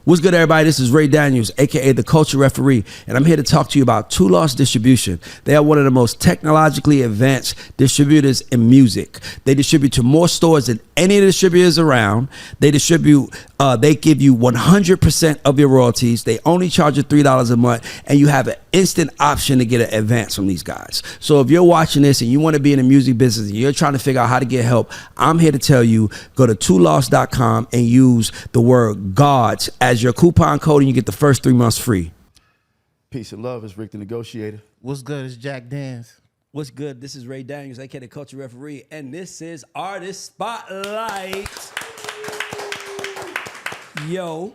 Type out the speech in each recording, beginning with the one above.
What's good, everybody? This is Ray Daniels, aka the Culture Referee, and I'm here to talk to you about Two Lost Distribution. They are one of the most technologically advanced distributors in music. They distribute to more stores than any of the distributors around. They distribute, they give you 100% of your royalties. They only charge you $3 a month, and you have an instant option to get an advance from these guys. So if you're watching this and you want to be in the music business and you're trying to figure out how to get help, I'm here to tell you, go to twolost.com and use the word GODS as your coupon code, and you get the first 3 months free. Peace and love. It's Rick the Negotiator. What's good? It's Jack Dance. What's good? This is Ray Daniels, aka the Culture Referee, and this is Artist Spotlight. Yo,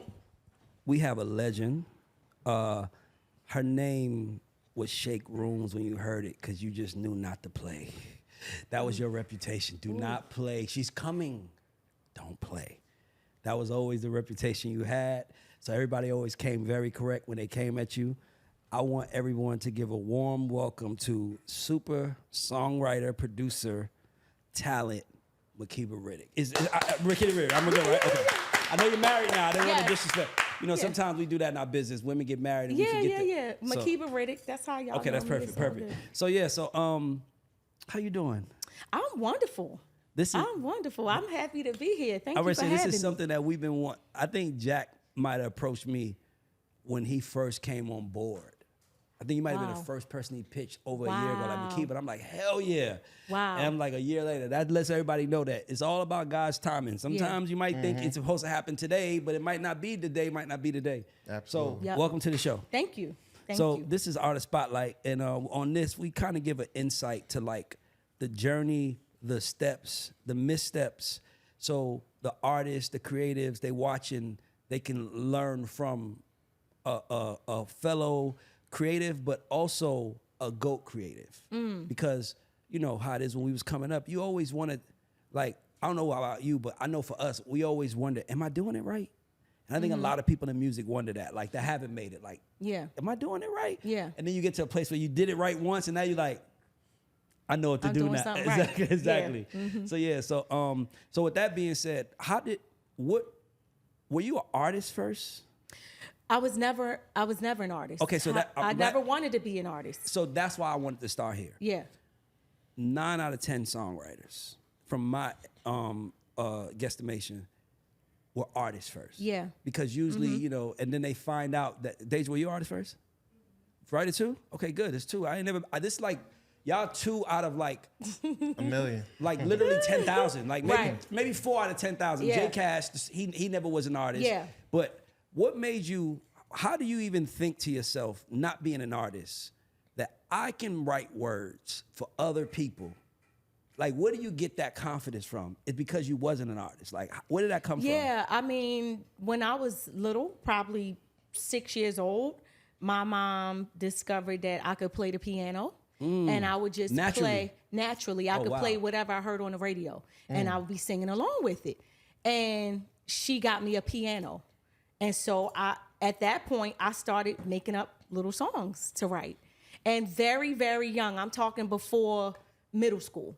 we have a legend. Her name would shake rooms when you heard it because you just knew not to play. That was your reputation. Do not play. She's coming. Don't play. That was always the reputation you had. So everybody always came very correct when they came at you. I want everyone to give a warm welcome to super songwriter, producer, talent, Makeba Riddick. Makeba Riddick, I'm gonna go, right? Okay. I know you're married now. I didn't want to disrespect. You know, sometimes we do that in our business. Women get married and we forget that. Makeba Riddick, that's how y'all Okay, that's perfect. So how you doing? I'm wonderful. I'm wonderful. I'm happy to be here. Thank you for having me. This is something that we've been wanting. I think Jack might have approached me when he first came on board. I think you might have been the first person he pitched over a year ago, like Makeba. And I'm like, hell yeah. Wow. And I'm like, a year later, that lets everybody know that it's all about God's timing. Sometimes you might think it's supposed to happen today, but it might not be today, might not be today. Absolutely. So welcome to the show. Thank you. This is Artist Spotlight. And on this, we kind of give an insight to like the journey, the steps, the missteps. So the artists, the creatives, they watching, they can learn from a fellow creative, but also a GOAT creative. Because you know how it is when we was coming up, you always wanted, like, I don't know about you, but I know for us, we always wonder, am I doing it right? And I think a lot of people in music wonder that, like, they haven't made it, like, am I doing it right? Yeah. And then you get to a place where you did it right once, and now you're like, I know what to do now. Exactly. Yeah. So with that being said, were you an artist first? I was never an artist. Okay, so I never wanted to be an artist. So that's why I wanted to start here. Yeah. 9 out of 10 songwriters, from my guesstimation, were artists first. Yeah. Because usually, you know, and then they find out that, Deja, were you artist first? Writer 2? Okay, good. It's 2. This is like, y'all 2 out of like a million, like literally 10,000, like maybe 4 out of 10,000. Yeah. J Cash, he never was an artist. Yeah. But what made you? How do you even think to yourself, not being an artist, that I can write words for other people? Like, where do you get that confidence from? It's because you wasn't an artist. Like, where did that come from? Yeah, I mean, when I was little, probably 6 years old, my mom discovered that I could play the piano. And I would just play naturally. I could play whatever I heard on the radio, and I would be singing along with it. And she got me a piano, and so at that point I started making up little songs to write. And very, very young, I'm talking before middle school.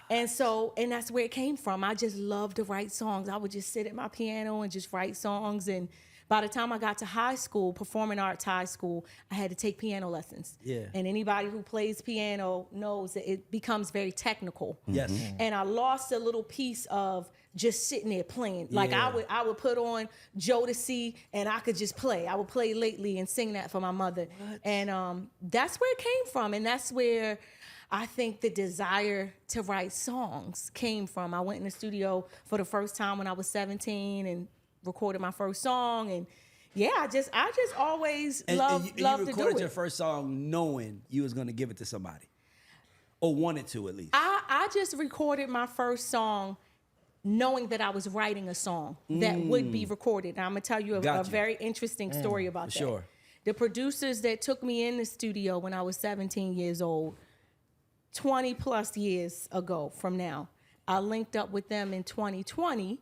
And that's where it came from. I just loved to write songs. I would just sit at my piano and just write songs. And by the time I got to high school, performing arts high school, I had to take piano lessons. Yeah. And anybody who plays piano knows that it becomes very technical. Yes. And I lost a little piece of just sitting there playing. Like I would put on Jodeci and I could just play. I would play Lately and sing that for my mother. What? And that's where it came from. And that's where I think the desire to write songs came from. I went in the studio for the first time when I was 17 and recorded my first song, and I just always loved to do it. You recorded your first song knowing you was gonna give it to somebody, or wanted to at least. I just recorded my first song knowing that I was writing a song that would be recorded. And I'm gonna tell you a very interesting story about that. Sure. The producers that took me in the studio when I was 17 years old, 20 plus years ago from now, I linked up with them in 2020.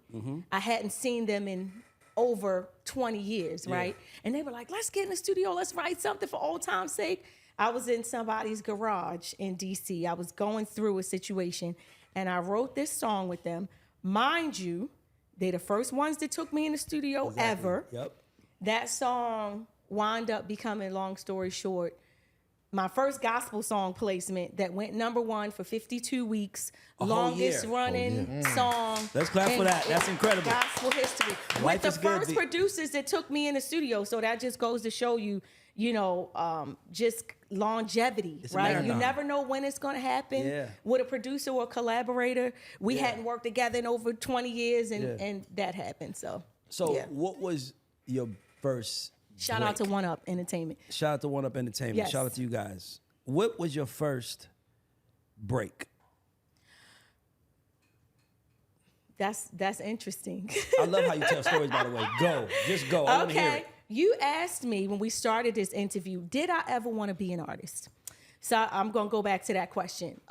I hadn't seen them in over 20 years, right? And they were like, let's get in the studio, let's write something for old time's sake. I was in somebody's garage in DC. I was going through a situation, and I wrote this song with them. Mind you, they're the first ones that took me in the studio ever. Yep. that song wound up becoming, long story short, my first gospel song placement that went #1 for 52 weeks. Longest running song. Let's clap for that. That's incredible. Gospel history. Life With the is good, first producers that took me in the studio. So that just goes to show you, just longevity, It's a right? marathon. You never know when it's going to happen with a producer or collaborator. We hadn't worked together in over 20 years, and that happened. So what was your first Shout out to One Up Entertainment. Shout out to One Up Entertainment. Yes. Shout out to you guys. What was your first break? That's interesting. I love how you tell stories, by the way. Go. Just go. I want to hear it. You asked me when we started this interview, did I ever want to be an artist? So I'm going to go back to that question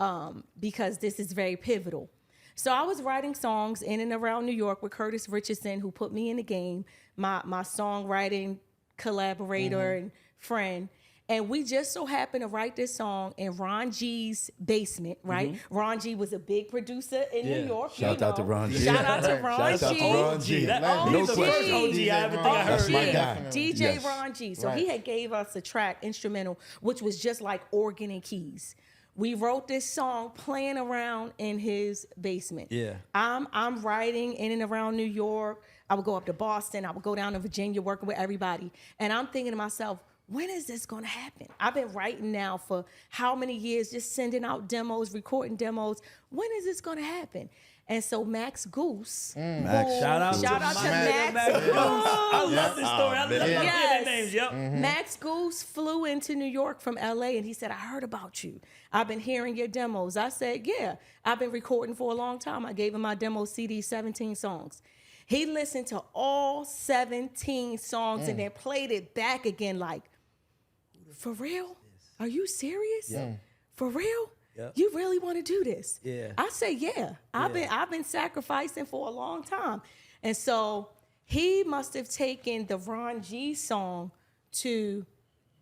because this is very pivotal. So I was writing songs in and around New York with Curtis Richardson, who put me in the game, my songwriting collaborator and friend. And we just so happened to write this song in Ron G's basement, right? Ron G was a big producer in New York. Shout out to Ron G. Shout out to Ron G. Shout out to Ron G. He's the No first question. OG I ever think I heard. That's my guy. DJ Yes. Ron G. So he had gave us a track, instrumental, which was just like organ and keys. We wrote this song playing around in his basement. Yeah. I'm writing in and around New York. I would go up to Boston. I would go down to Virginia working with everybody. And I'm thinking to myself, when is this going to happen? I've been writing now for how many years, just sending out demos, recording demos. When is this going to happen? And so Max Goose. Max. Shout out to Max Goose. I love this story. I love Yes. their names. Yep. Max Goose flew into New York from LA and he said, I heard about you. I've been hearing your demos. I said, yeah, I've been recording for a long time. I gave him my demo CD, 17 songs. He listened to all 17 songs and then played it back again like, for real? Are you serious? Yeah. For real? Yep. You really want to do this? Yeah. I say, yeah. I've been sacrificing for a long time. And so he must have taken the Ron G song to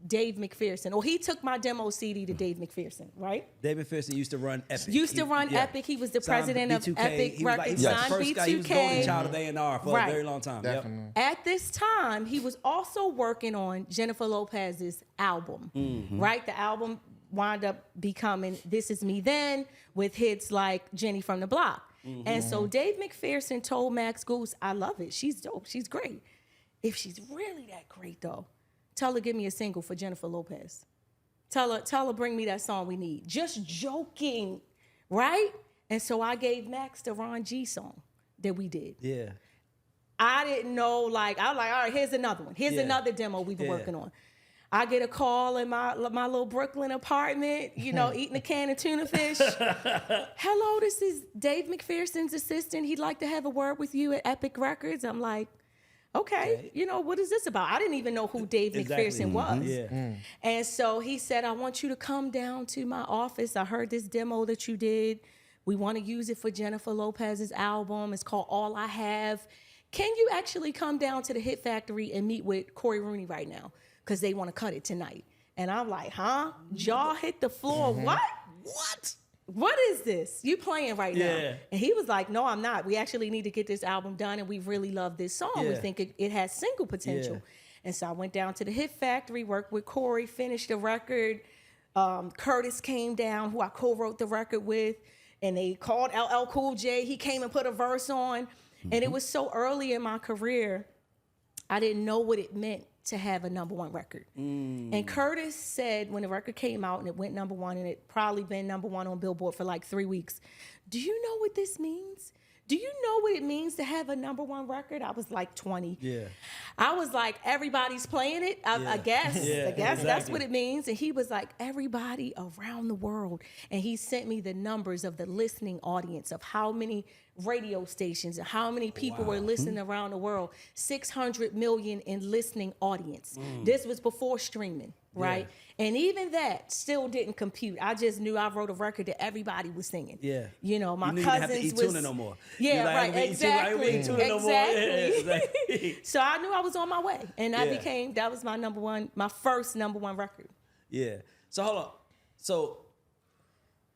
Dave McPherson, or he took my demo CD to Dave McPherson, right? David Ferguson used to run Epic. Epic. He was the Signed president of B2K. Epic He was like, Records. he was the Signed first guy. He was the golden B2K. child of A&R for a very long time. Definitely. At this time, he was also working on Jennifer Lopez's album, right? The album wound up becoming This Is Me Then, with hits like Jenny from the Block. And so Dave McPherson told Max Goose, I love it. She's dope. She's great. If she's really that great, though, tell her give me a single for Jennifer Lopez. Tell her bring me that song we need. Just joking, right? And so I gave Max the Ron G song that we did. Yeah. I didn't know, like, I was like, all right, here's another one. Here's another demo we've been working on. I get a call in my little Brooklyn apartment, eating a can of tuna fish. Hello, this is Dave McPherson's assistant. He'd like to have a word with you at Epic Records. I'm like, okay, what is this about? I didn't even know who Dave McPherson was. Yeah. And so he said, I want you to come down to my office. I heard this demo that you did. We want to use it for Jennifer Lopez's album. It's called All I Have. Can you actually come down to the Hit Factory and meet with Corey Rooney right now? Because they want to cut it tonight. And I'm like, huh? Jaw hit the floor. What? What is this? You playing right now? And he was like, no, I'm not. We actually need to get this album done, and we really love this song. We think it has single potential. Yeah. And so I went down to the Hit Factory, worked with Corey, finished the record. Curtis came down, who I co-wrote the record with, and they called LL Cool J. He came and put a verse on. And it was so early in my career, I didn't know what it meant to have a #1 record. And Curtis said when the record came out and it went #1, and it probably been #1 on Billboard for like 3 weeks, do you know what this means? Do you know what it means to have a #1 record? I was like 20. Yeah. I was like, everybody's playing it. I guess. Yeah, I guess that's exactly. what it means. And he was like, everybody around the world. And he sent me the numbers of the listening audience of how many radio stations and how many people were listening around the world. 600 million in listening audience. This was before streaming, right? And even that still didn't compute. I just knew I wrote a record that everybody was singing. Yeah. My You knew you didn't cousins have to eat was tuna no more. Yeah, You're like, I right. ain't Exactly. eating tuna no more. Yeah, Exactly. So I knew I was on my way, and that was my my first #1 record. Yeah. So hold on.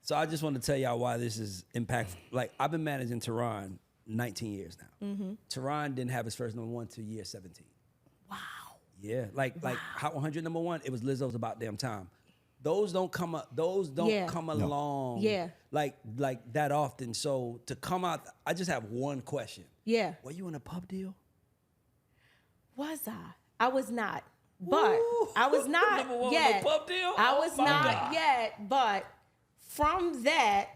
So I just want to tell y'all why this is impactful. Like, I've been managing Tehran 19 years now. Tehran didn't have his first #1 till year 17. Wow. Yeah, like Hot 100 #1. It was Lizzo's About Damn Time. Those don't come up. Those don't come along. Yeah. Like that often. So to come out, I just have one question. Yeah. Were you in a pub deal? Was I? I was not. But I was not #1 yet. pub deal? I Oh was my not God. yet. But from that,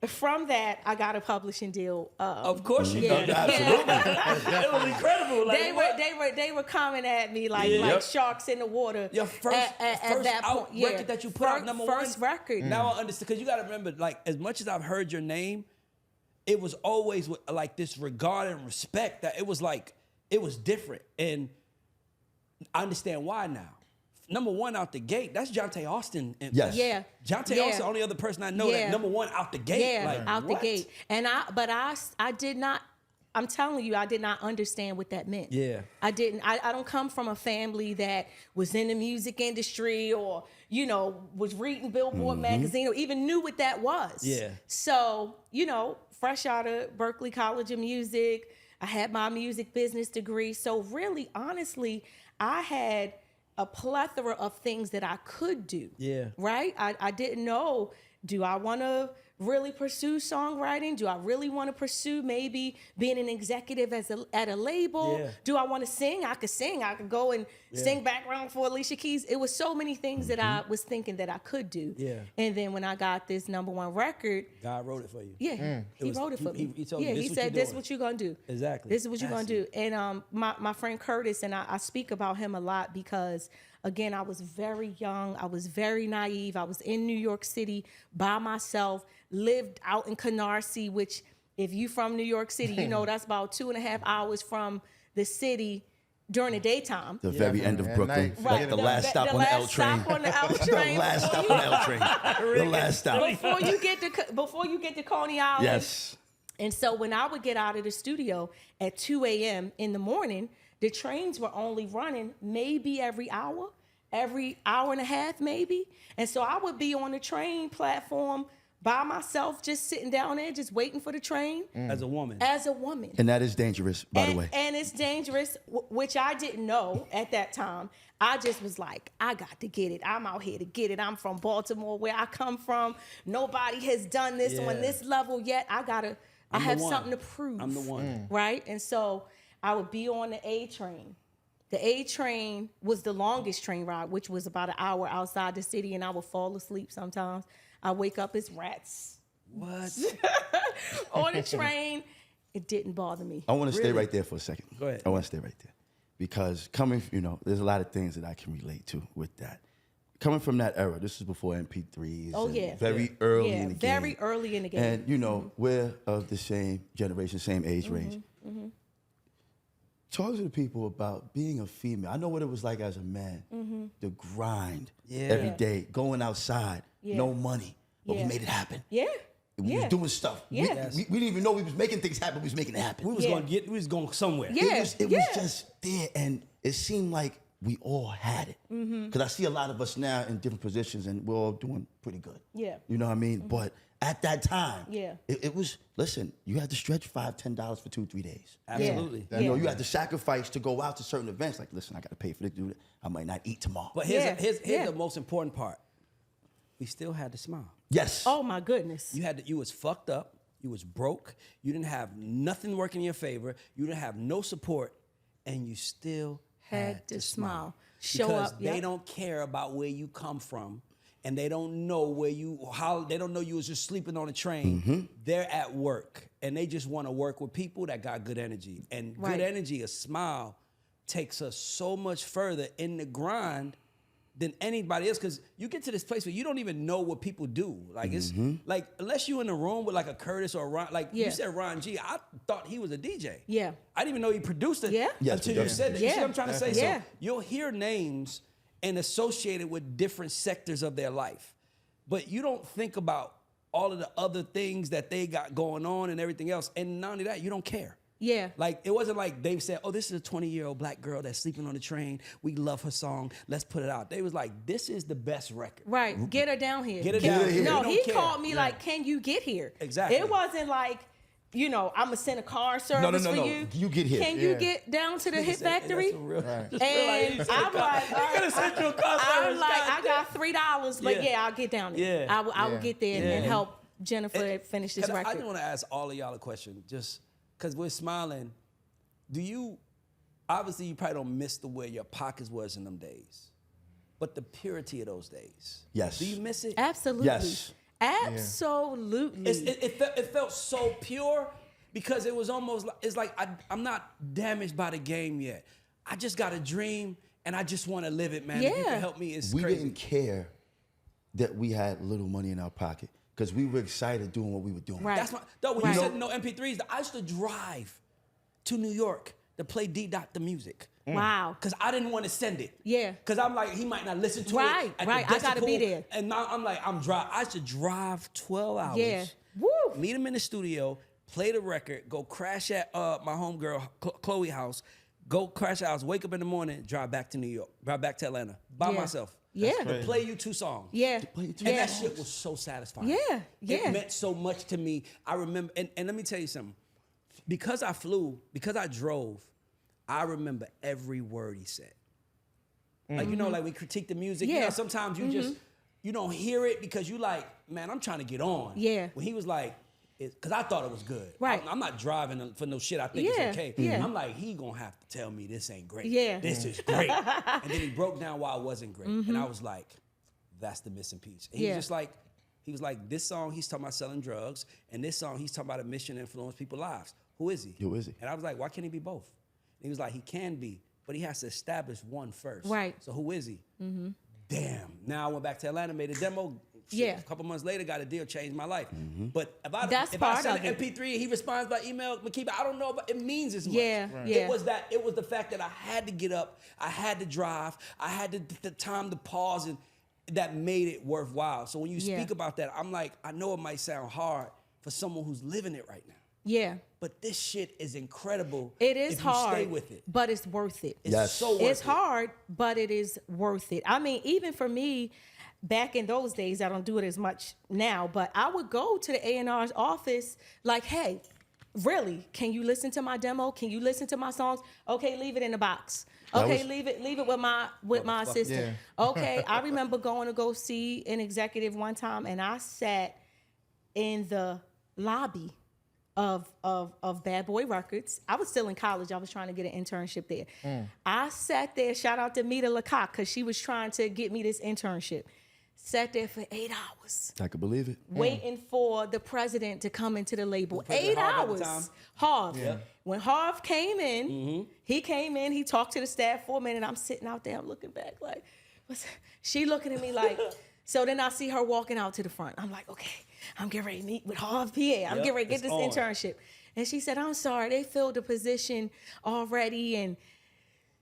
from that, I got a publishing deal. Of course you yeah. did. Absolutely. It was incredible. Like, They were coming at me like sharks in the water. Your first at that out point, record that you put out, #1. First record. Now I understand, because you got to remember, like, as much as I've heard your name, it was always with like this regard and respect that it was like, it was different. And I understand why now. #1 out the gate, that's Jonte Austin. Yes. Yeah. Jonte Austin, the only other person I know that #1 out the gate. Yeah, like, out what? the gate. And I did not, I'm telling you, I did not understand what that meant. Yeah. I didn't. I don't come from a family that was in the music industry or, you know, was reading Billboard magazine or even knew what that was. Yeah. So, you know, fresh out of Berklee College of Music, I had my music business degree. So really, honestly, I had a plethora of things that I could do. Yeah. Right? I didn't know, do I want to really pursue songwriting? Do I really want to pursue maybe being an executive at a label? Yeah. Do I want to sing? I could sing. I could go and sing background for Alicia Keys. It was so many things that I was thinking that I could do. Yeah. And then when I got this #1 record, God wrote it for you. yeah, he wrote it for me. He told you, yeah, this he what said, you this is doing. what you're going to do. Exactly. This is what you're going That's to do. And my friend Curtis, and I speak about him a lot because, again, I was very young. I was very naive. I was in New York City by myself, lived out in Canarsie, which if you from New York City, you know that's about 2.5 hours from the city during the daytime. The very end of at Brooklyn. night. Like the last stop on the L train. Stop on the L train. The last stop on the L train. The last stop. Before you get to Coney Island. Yes. And so when I would get out of the studio at 2 a.m. in the morning, the trains were only running maybe every hour and a half maybe. And so I would be on the train platform by myself, just sitting down there, just waiting for the train. As a woman. And that is dangerous, by the way. And it's dangerous, which I didn't know at that time. I just was like, I got to get it. I'm out here to get it. I'm from Baltimore, where I come from. Nobody has done this on this level yet. I have something to prove. I'm the one. Right? And so I would be on the A train. The A train was the longest train ride, which was about an hour outside the city, and I would fall asleep sometimes. I wake up as rats. What? On the train. It didn't bother me. I want to stay right there for a second. Go ahead. I want to stay right there. Because there's a lot of things that I can relate to with that. Coming from that era, this is before MP3s. Oh, and yeah. Very early in the game. Very early in the game. And, we're of the same generation, same age range. Talk to the people about being a female. I know what it was like as a man. The grind every day, going outside, no money, but we made it happen. Yeah. We was doing stuff. Yeah. We didn't even know we was making things happen. We was making it happen. We was going somewhere. Yeah. It was just there, and it seemed like we all had it. Because I see a lot of us now in different positions, and we're all doing pretty good. Yeah. You know what I mean? But at that time, Yeah. it was, listen, you had to stretch $5, $10 for 2-3 days. Absolutely. Yeah. You had to sacrifice to go out to certain events. Like, listen, I got to pay for this, do that. I might not eat tomorrow. But here's the most important part. We still had to smile. Yes. Oh my goodness. You was fucked up. You was broke. You didn't have nothing working in your favor. You didn't have no support, and you still had to smile. Show because up. they don't care about where you come from, and they don't know they don't know you was just sleeping on a train. They're at work, and they just want to work with people that got good energy. And good energy, a smile, takes us so much further in the grind than anybody else, because you get to this place where you don't even know what people do. Like it's like, unless you in the room with like a Curtis or Ron, like you said Ron G, I thought he was a DJ. Yeah. I didn't even know he produced it until you said that. You see what I'm trying to say? Yeah. So you'll hear names and associate it with different sectors of their life, but you don't think about all of the other things that they got going on and everything else. And not only that, you don't care. Yeah. Like, it wasn't like Dave said, oh, this is a 20-year-old black girl that's sleeping on the train. We love her song. Let's put it out. They was like, this is the best record. Right. Get her down here. Get her down here. No, They he don't care. called me like, can you get here? Exactly. It wasn't like, I'm gonna send a car service for you. You get here. Can you get down to the Hit Factory? Right. And I'm like, I got $3, but I'll get down there. Yeah. I will get there and help Jennifer finish this record. I just want to ask all of y'all a question, just because we're smiling. Obviously you probably don't miss the way your pockets was in them days, but the purity of those days. Yes. Do you miss it? Absolutely. Yes. Absolutely. It felt so pure because it was almost like, it's like I'm not damaged by the game yet. I just got a dream and I just want to live it, man. If you can help me, it's crazy. We didn't care that we had little money in our pocket because we were excited doing what we were doing. Right. That's when you said no MP3s, I used to drive to New York to play D-Dot the music. Wow. Because I didn't want to send it. Yeah. Because I'm like, he might not listen to it. Right. I got to be there. And now I'm like, I should drive 12 hours. Yeah. Woo. Meet him in the studio, play the record, go crash at my homegirl, Chloe house, go crash at house, wake up in the morning, drive back to New York, drive back to Atlanta by myself. Yeah. To play you 2 songs. Yeah. And that shit was so satisfying. Yeah. It meant so much to me. I remember, and let me tell you something. Because I drove, I remember every word he said. Like, like we critique the music. Yeah. Sometimes you just, you don't hear it because you like, man, I'm trying to get on. Yeah. When he was like, because I thought it was good. Right. I'm not driving for no shit I think it's okay. Yeah. I'm like, he gonna have to tell me this ain't great. Yeah. This is great. And then he broke down why it wasn't great. And I was like, that's the missing piece. And he was like, this song he's talking about selling drugs, and this song he's talking about a mission to influence people's lives. Who is he? Who is he? And I was like, why can't he be both? And he was like, he can be, but he has to establish one first. Right. So who is he? Damn. Now I went back to Atlanta, made a demo. Yeah. A couple months later, got a deal, changed my life. But if I send an MP3 and he responds by email, Makeba, I don't know, but it means as much. Yeah. Right. Yeah. It was the fact that I had to get up, I had to drive, I had the time to pause, and that made it worthwhile. So when you speak about that, I'm like, I know it might sound hard for someone who's living it right now. Yeah. But this shit is incredible. It is if hard. You stay with it. But it's worth it. It's so worth it. It's hard, but it is worth it. I mean, even for me, back in those days, I don't do it as much now, but I would go to the A&R's office like, hey, really, can you listen to my demo? Can you listen to my songs? Okay, leave it in the box. Okay, leave it with my assistant. Yeah. Okay, I remember going to go see an executive one time, and I sat in the lobby of Bad Boy Records. I was still in college. I was trying to get an internship there. I sat there, shout out to Mita Lecoq, because she was trying to get me this internship. Sat there for 8 hours. I could believe it. Waiting for the president to come into the label. 8 hours. Harv. Yeah. When Harv came in, he came in, he talked to the staff for a minute. I'm sitting out there, I'm looking back like, she looking at me like, so then I see her walking out to the front. I'm like, okay, I'm getting ready to meet with Harv PA. I'm getting ready to get this internship. And she said, I'm sorry, they filled the position already. And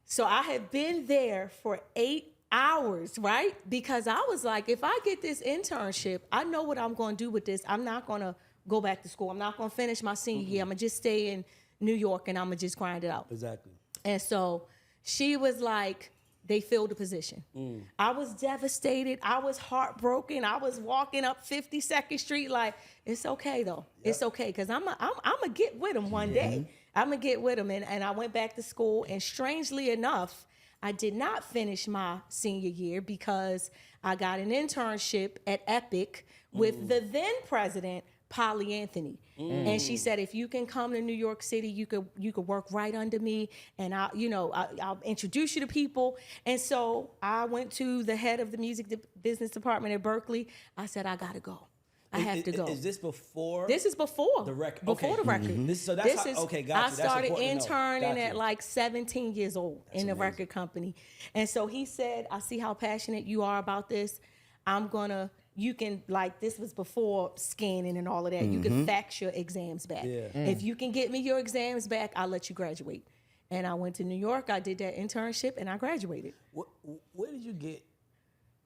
so I had been there for 8 hours, right? Because I was like, if I get this internship, I know what I'm going to do with this. I'm not going to go back to school. I'm not going to finish my senior year. I'm going to just stay in New York and I'm going to just grind it out. Exactly. And so she was like, they filled the position. I was devastated. I was heartbroken. I was walking up 52nd Street like, it's okay though. Yep. It's okay because I'm going to get with him one day. I'm going to get with him. And I went back to school, and strangely enough, I did not finish my senior year because I got an internship at Epic with the then president, Polly Anthony. And she said, if you can come to New York City, you could work right under me, and I'll introduce you to people. And so I went to the head of the music business department at Berkeley. I said, I gotta go. I have to go. Is this before? This is before the record. Before the record. Okay, gotcha. I started interning at like 17 years old in the record company. And so he said, I see how passionate you are about this. You can, like, this was before scanning and all of that. You can fax your exams back. Yeah. If you can get me your exams back, I'll let you graduate. And I went to New York, I did that internship, and I graduated. Where did you get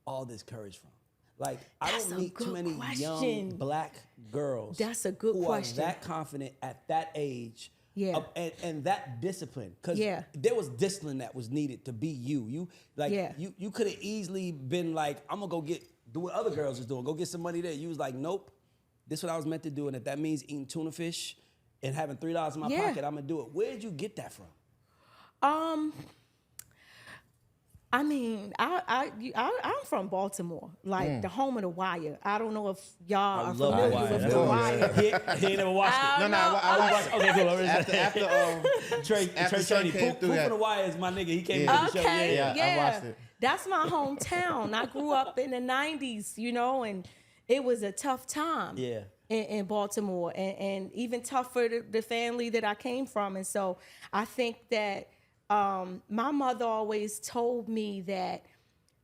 all this courage from? Like, I don't meet too many young black girls. That's a good question. Who are that confident at that age. Yeah. And that discipline. Because there was discipline that was needed to be you. You could have easily been like, I'm going to go do what other girls is doing. Go get some money there. You was like, nope. This is what I was meant to do. And if that means eating tuna fish and having $3 in my pocket, I'm gonna do it. Where did you get that from? I mean, I'm from Baltimore, like the home of The Wire. I don't know if y'all are familiar with The Wire. He ain't never watched it. I watched it. Okay, cool. After Trey Cheney, Poop for The Wire is my nigga. He came to the show. Yeah. I watched it. That's my hometown. I grew up in the 90s, you know, and it was a tough time. Yeah. In Baltimore, and even tough for the family that I came from. And so I think that my mother always told me that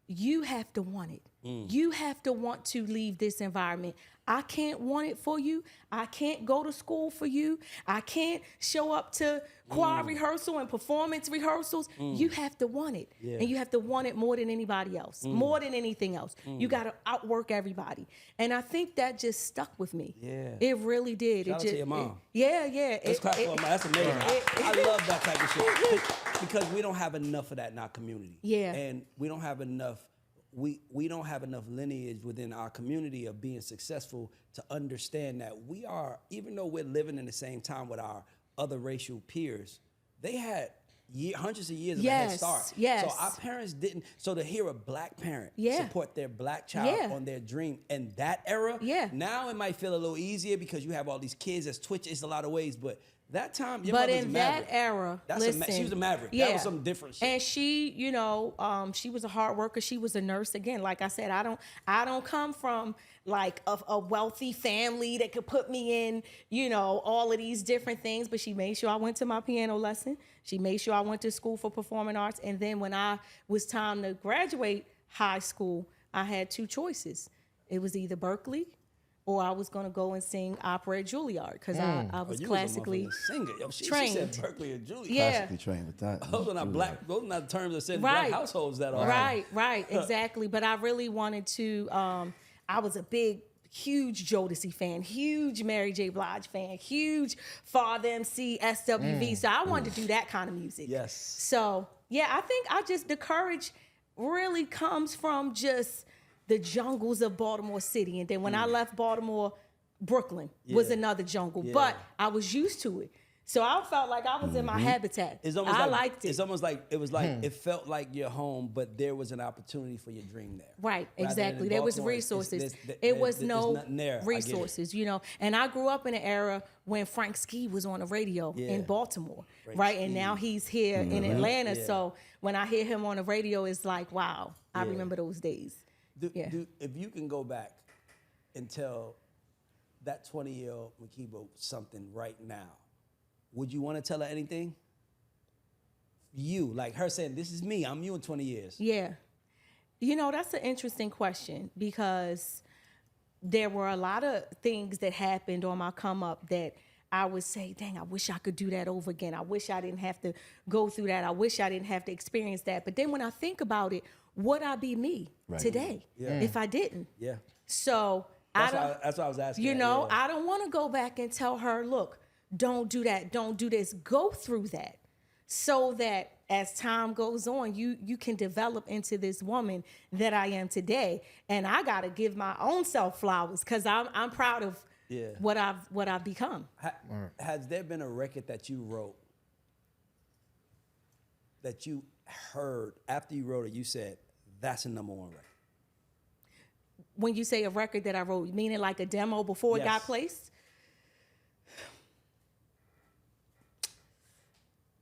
you have to want it. You have to want to leave this environment. I can't want it for you. I can't go to school for you. I can't show up to choir rehearsal and performance rehearsals. You have to want it. Yeah. And you have to want it more than anybody else, more than anything else. You got to outwork everybody. And I think that just stuck with me. Yeah. It really did. Shout out to your mom. Yeah. Let's clap for her, man. That's amazing. I love that type of shit because we don't have enough of that in our community. Yeah. And we don't have enough. We don't have enough lineage within our community of being successful to understand that we are, even though we're living in the same time with our other racial peers, they had hundreds of years of a head start. Yes. So our parents didn't. So to hear a black parent Yeah. support their black child on their dream in that era, now it might feel a little easier because you have all these kids that's Twitch. It's a lot of ways, but that time, your but mother's in a that maverick. era, listen, she was a maverick. Yeah. That was some different shit. And she, you know, she was a hard worker. She was a nurse. Again, like I said, I don't come from like a wealthy family that could put me in, you know, all of these different things. But she made sure I went to my piano lesson. She made sure I went to school for performing arts. And then when I was time to graduate high school, I had two choices. It was either Berkeley or I was going to go and sing opera at Juilliard because I was classically singer. Yo, she trained. said Berkeley and Juilliard. Yeah. Classically trained with that. Those are not black. Those are not terms that said in black households that are. Right, exactly. But I really wanted to. I was a huge Jodeci fan, huge Mary J. Blige fan, huge Father MC, SWV. So I wanted to do that kind of music. Yes. So yeah, I think the courage really comes from just the jungles of Baltimore City. And then when I left Baltimore, Brooklyn was another jungle. Yeah. But I was used to it. So I felt like I was in my habitat. I liked it. It's almost like it felt like your home, but there was an opportunity for your dream there. Right, Rather exactly. than in There was Baltimore, resources. there's There's nothing there. I get it. resources, you know. And I grew up in an era when Frank Ski was on the radio in Baltimore, right? And now he's here in Atlanta. Yeah. So when I hear him on the radio, it's like, wow, I remember those days. If you can go back and tell that 20-year-old Makeba something right now, would you want to tell her anything? You, like her saying, this is me, I'm you in 20 years. Yeah. You know, that's an interesting question because there were a lot of things that happened on my come up that I would say, dang, I wish I could do that over again. I wish I didn't have to go through that. I wish I didn't have to experience that. But then when I think about it, would I be me today if I didn't? Yeah. So that's why I was asking. You know, I don't want to go back and tell her, look, don't do that, don't do this. Go through that so that as time goes on, you can develop into this woman that I am today. And I got to give my own self flowers because I'm proud of what I've become. Has there been a record that you wrote that you heard after you wrote it, you said, that's a #1 record? When you say a record that I wrote, meaning like a demo before it got placed?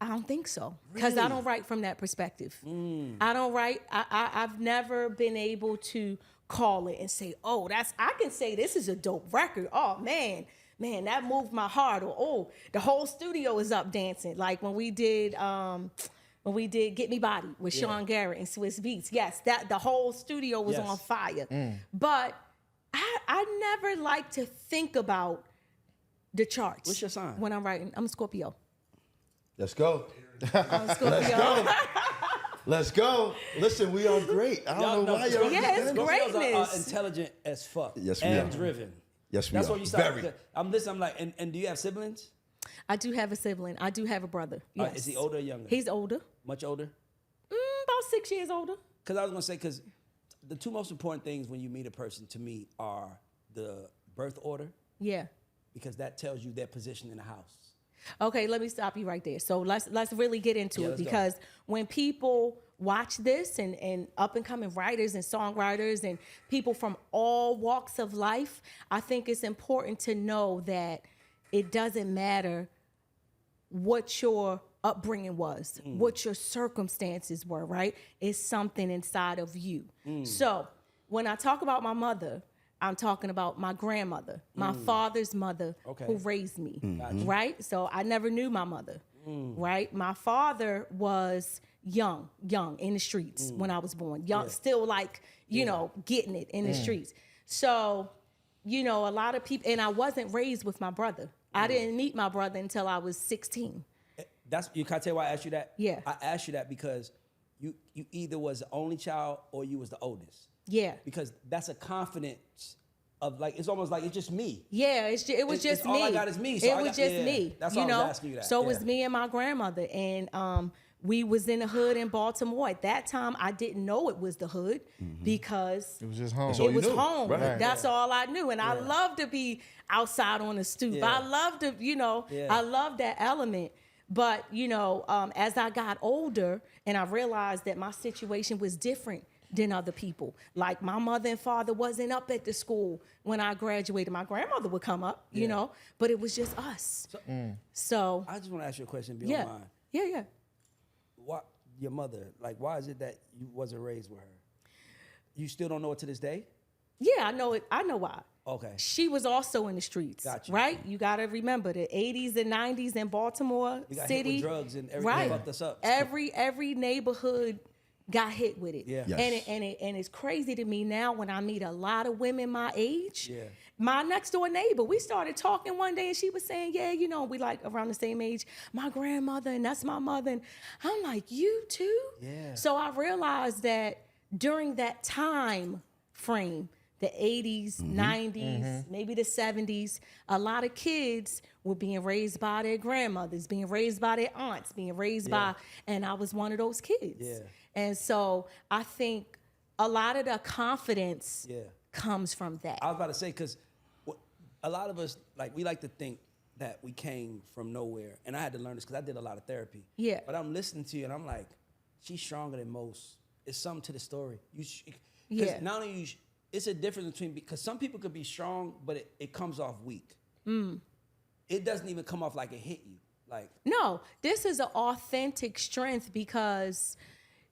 I don't think so, because I don't write from that perspective. I don't write. I've never been able to call it and say, "Oh, I can say this is a dope record." Oh man, that moved my heart. Or oh, the whole studio is up dancing. Like when we did "Get Me Body" with Sean Garrett and Swiss Beats. Yes, that the whole studio was on fire. But I never like to think about the charts. What's your sign? When I'm writing, I'm a Scorpio. Let's go. I'm a Scorpio. Let's go. Listen, we are great. I don't know why y'all. It's Scorpios greatness. are intelligent as fuck. Yes, we and are. driven. Yes, we That's are. what you start. Very. I'm listening. I'm like, and do you have siblings? I do have a sibling. I do have a brother. Yes. Is he older or younger? He's older. Much older? About 6 years older. Because I was going to say, because the two most important things when you meet a person to me are the birth order. Yeah. because that tells you their position in the house. Okay, let me stop you right there. So let's really get into it, because when people watch this and up and coming writers and songwriters and people from all walks of life, I think it's important to know that it doesn't matter what your upbringing was, what your circumstances were, right? It's something inside of you. So when I talk about my mother, I'm talking about my grandmother, my father's mother, who raised me, right? So I never knew my mother, right? My father was young in the streets when I was born, still like, you know, getting it in the streets. So, you know, a lot of people, and I wasn't raised with my brother. I didn't meet my brother until I was 16. Can I tell you why I asked you that? Yeah. I asked you that because you either was the only child or you was the oldest. Yeah. Because that's a confidence of like, it's almost like it's just me. Yeah, it was just me. All I got is me. So it was just me. That's why I was asking you that. So it was me and my grandmother. And we was in the hood in Baltimore. At that time, I didn't know it was the hood because it was just home. It was home. Right. That's all I knew. And I love to be outside on the stoop. Yeah. I love to, I love that element. But, as I got older and I realized that my situation was different than other people. Like my mother and father wasn't up at the school when I graduated. My grandmother would come up, you know, but it was just us. So I just want to ask you a question, if you don't mind. Yeah. Why your mother? Like, why is it that you wasn't raised with her? You still don't know it to this day? Yeah, I know it. I know why. Okay. She was also in the streets, Gotcha. right? You got to remember the 80s and 90s in Baltimore We got City. hit with drugs and everything fucked us up. Every neighborhood got hit with it. Yeah. Yes. And it's crazy to me now when I meet a lot of women my age. Yeah. My next door neighbor, we started talking one day and she was saying, yeah, we like around the same age. My grandmother, and that's my mother. And I'm like, you too? Yeah. So I realized that during that time frame, the 80s, 90s, maybe the 70s, a lot of kids were being raised by their grandmothers, being raised by their aunts, being raised by, and I was one of those kids. Yeah. And so I think a lot of the confidence comes from that. I was about to say, because a lot of us, like, we like to think that we came from nowhere. And I had to learn this because I did a lot of therapy. Yeah. But I'm listening to you and I'm like, she's stronger than most. It's something to the story. Yeah. Not only it's a difference between, because some people could be strong, but it comes off weak. It doesn't even come off like it hit you. Like, no, this is an authentic strength because,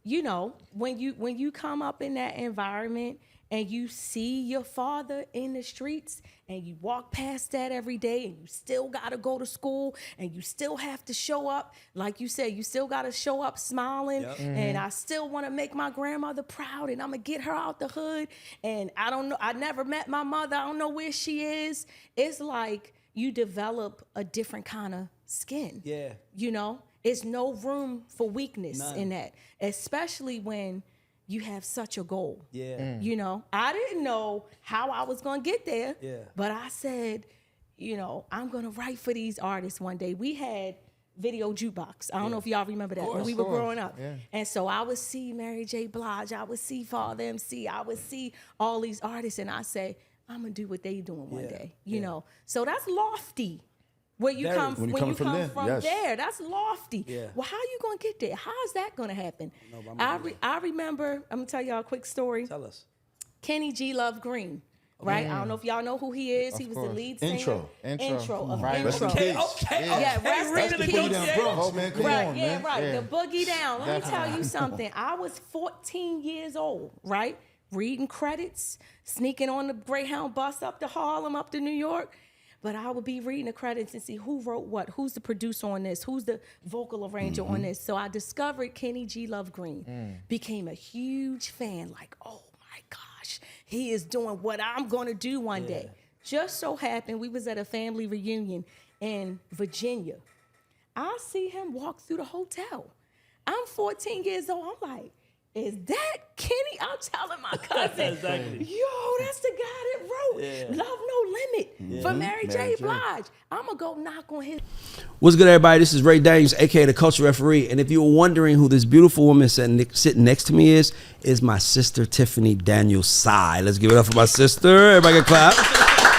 when you come up in that environment and you see your father in the streets and you walk past that every day and you still got to go to school and you still have to show up. Like you said, you still got to show up smiling. Yep. And I still want to make my grandmother proud and I'm going to get her out the hood. And I don't know, I never met my mother. I don't know where she is. It's like you develop a different kind of skin. Yeah. It's no room for weakness None. in that, especially when you have such a goal. Yeah. I didn't know how I was going to get there, but I said, I'm going to write for these artists one day. We had video jukebox. I don't know if y'all remember that when we were growing up. Yeah. And so I would see Mary J. Blige, I would see Father MC, I would see all these artists, and I say, I'm going to do what they doing one day, you know. So that's lofty. Where you come from there, that's lofty. Yeah. Well, how you gonna get there? How is that gonna happen? No, I remember. I'm gonna tell y'all a quick story. Tell us. Kenny G. Love Green, right? I don't know if y'all know who he is. He was the lead singer. Intro of Rest in Intro. peace. Okay. Yeah, rest in peace. Bro, man, come on, man. The boogie down. Let me tell you something. I was 14 years old, right? Reading credits, sneaking on the Greyhound bus up to Harlem, up to New York. But I would be reading the credits and see who wrote what, who's the producer on this, who's the vocal arranger on this. So I discovered Kenny G. Love Green, became a huge fan, like, oh my gosh, he is doing what I'm gonna do one day. Just so happened we was at a family reunion in Virginia. I see him walk through the hotel. I'm 14 years old, I'm like, is that Kenny? I'm telling my cousin, yo, that's the guy that wrote Love No Limit for Mary J. Blige. I'm going to go knock on his... What's good, everybody? This is Ray Daniels, a.k.a. the Culture Referee. And if you were wondering who this beautiful woman sitting next to me is my sister, Tiffany Daniels Sy. Let's give it up for my sister. Everybody can clap.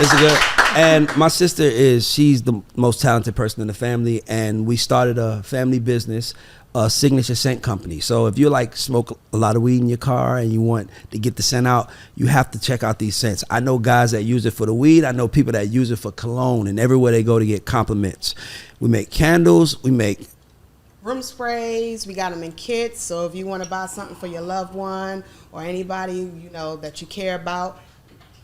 It's good. And my sister she's the most talented person in the family, and we started a family business, a signature scent company. So if you like smoke a lot of weed in your car and you want to get the scent out, you have to check out these scents. I know guys that use it for the weed. I know people that use it for cologne, and everywhere they go to get compliments. We make candles. We make room sprays. We got them in kits. So if you want to buy something for your loved one or anybody that you care about,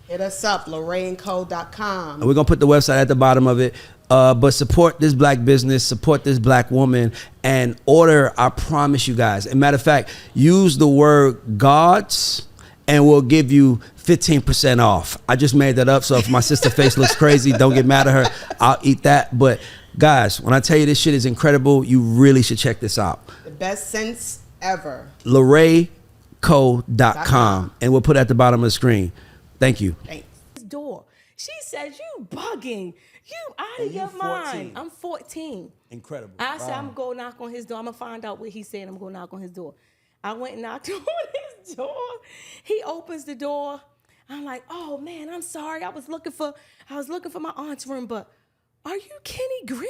hit us up, LorraineCo.com. And we're going to put the website at the bottom of it. But support this black business, support this black woman, and order, I promise you guys. As a matter of fact, use the word gods, and we'll give you 15% off. I just made that up, so if my sister's face looks crazy, don't get mad at her. I'll eat that. But guys, when I tell you this shit is incredible, you really should check this out. The best scents ever. LorraineCo.com. And we'll put it at the bottom of the screen. Thank you. Thanks. Door. She says, you bugging. You out of your mind. I'm 14. Incredible. I said, I'm going to go knock on his door. I'm going to find out what he said. I'm going to knock on his door. I went and knocked on his door. He opens the door. I'm like, oh man, I'm sorry. I was looking for my aunt's room, but are you Kenny Green?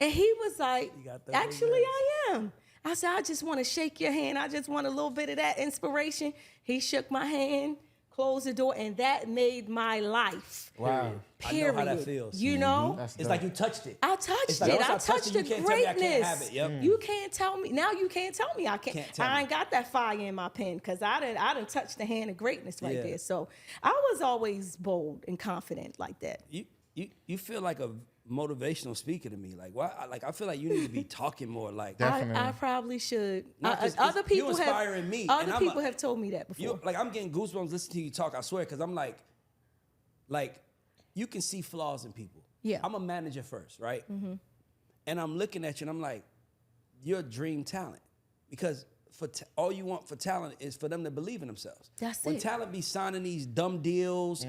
And he was like, actually I am. I said, I just want to shake your hand. I just want a little bit of that inspiration. He shook my hand, closed the door, and that made my life. Wow. Period. I know how that feels. You know? It's like you touched it. I touched It's like, it. once I touched the you can't greatness. tell me I can't have it. Yep. You can't tell me. Now you can't tell me I can't. tell I me. ain't got that fire in my pen because I didn't touch the hand of greatness right Yeah. there. So I was always bold and confident like that. You feel like a motivational speaker to me. Like why? Like I feel like you need to be talking more. Like I probably should. Not just- Other you people inspiring me, and Other I'm people a- have told me that before. you like I'm getting goosebumps listening to you talk. I swear, because I'm like you can see flaws in people. Yeah. I'm a manager first, right? Mm-hmm. And I'm looking at you and I'm like, you're a dream talent, because all you want for talent is for them to believe in themselves. That's when it. talent be signing these dumb deals,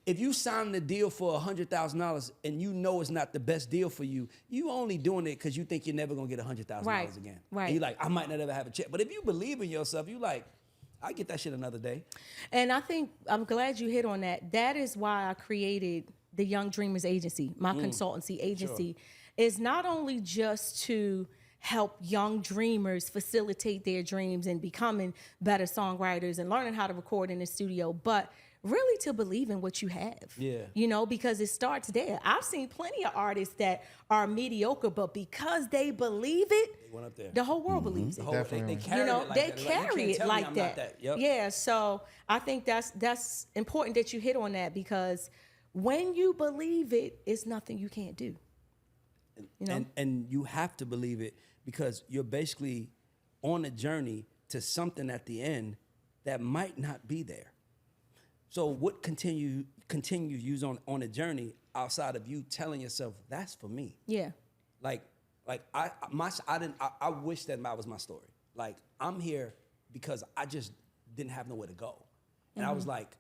if you sign the deal for $100,000 and you know it's not the best deal for you, you only doing it because you think you're never gonna get $100,000 Right. again. Right. And you're like, I might not ever have a check. But if you believe in yourself, you like, I get that shit another day. And I think I'm glad you hit on that. That is why I created the Young Dreamers Agency, my consultancy agency. Is not only just to help young dreamers facilitate their dreams and becoming better songwriters and learning how to record in the studio, but really to believe in what you have. Yeah. You know, because it starts there. I've seen plenty of artists that are mediocre, but because they believe it, They went up there. the whole world believes it. They carry You know, it like they that. carry you it can't tell me like I'm that. not that. Yep. Yeah, so I think that's important that you hit on that, because when you believe it, it's nothing you can't do. You know? And you have to believe it, because you're basically on a journey to something at the end that might not be there. So what continues you on a journey outside of you telling yourself, that's for me? Yeah. Like I wish that was my story. Like, I'm here because I just didn't have nowhere to go. And I was like,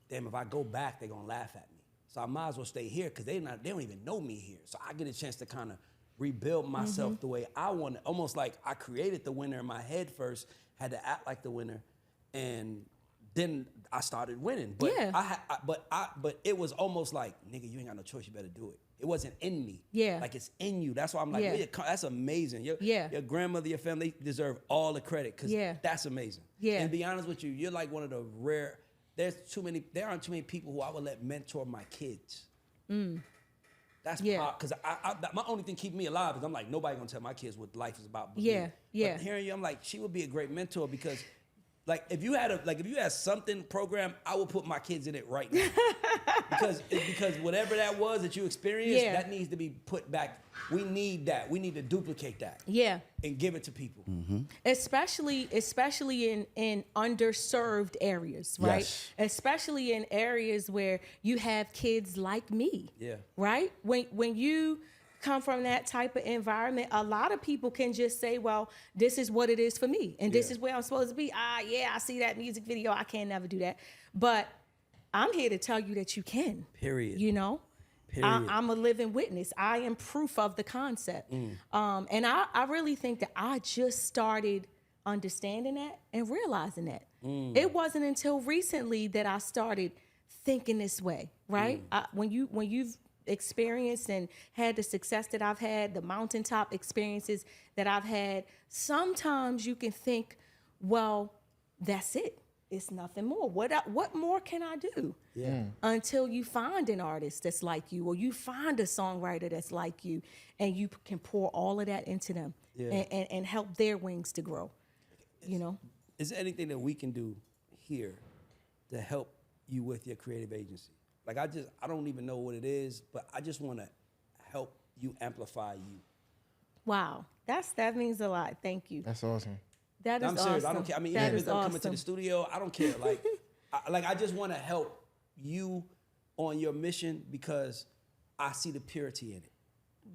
damn, if I go back, they're gonna laugh at me. So I might as well stay here, because they don't even know me here. So I get a chance to kind of rebuild myself the way I want it. Almost like I created the winner in my head first, had to act like the winner, and then I started winning. But Yeah. but it was almost like, nigga, you ain't got no choice. You better do it. It wasn't in me. Yeah. Like, it's in you. That's why I'm like, Yeah. that's amazing. Your grandmother, your family deserve all the credit, because that's amazing. Yeah. And to be honest with you, you're like one of the rare. There aren't too many people who I would let mentor my kids. That's because my only thing keeping me alive is I'm like, nobody gonna tell my kids what life is about. But Yeah, me. yeah. But hearing you, I'm like, she would be a great mentor, because, like, if you had something programmed, I would put my kids in it right now. because whatever that was that you experienced, that needs to be put back. We need that. We need to duplicate that. Yeah. And give it to people. Especially in underserved areas, right? Yes. Especially in areas where you have kids like me. Yeah. Right? When you come from that type of environment, a lot of people can just say, well, this is what it is for me, and this is where I'm supposed to be. I see that music video. I can't never do that. But I'm here to tell you that you can. Period. You know? Period. I'm a living witness. I am proof of the concept. And I really think that I just started understanding that and realizing that. It wasn't until recently that I started thinking this way, right? When you've experienced and had the success that I've had, the mountaintop experiences that I've had, sometimes you can think, well, that's it. It's nothing more. What more can I do? Yeah. Until you find an artist that's like you, or you find a songwriter that's like you, and you can pour all of that into them and help their wings to grow. You know? Is there anything that we can do here to help you with your creative agency? Like I don't even know what it is, but I just want to help you amplify you. Wow, that means a lot. Thank you. That's awesome. That is I'm serious. awesome. I don't care. I mean, that even if is it's them coming to awesome. the studio, I don't care. Like, I just want to help you on your mission because I see the purity in it.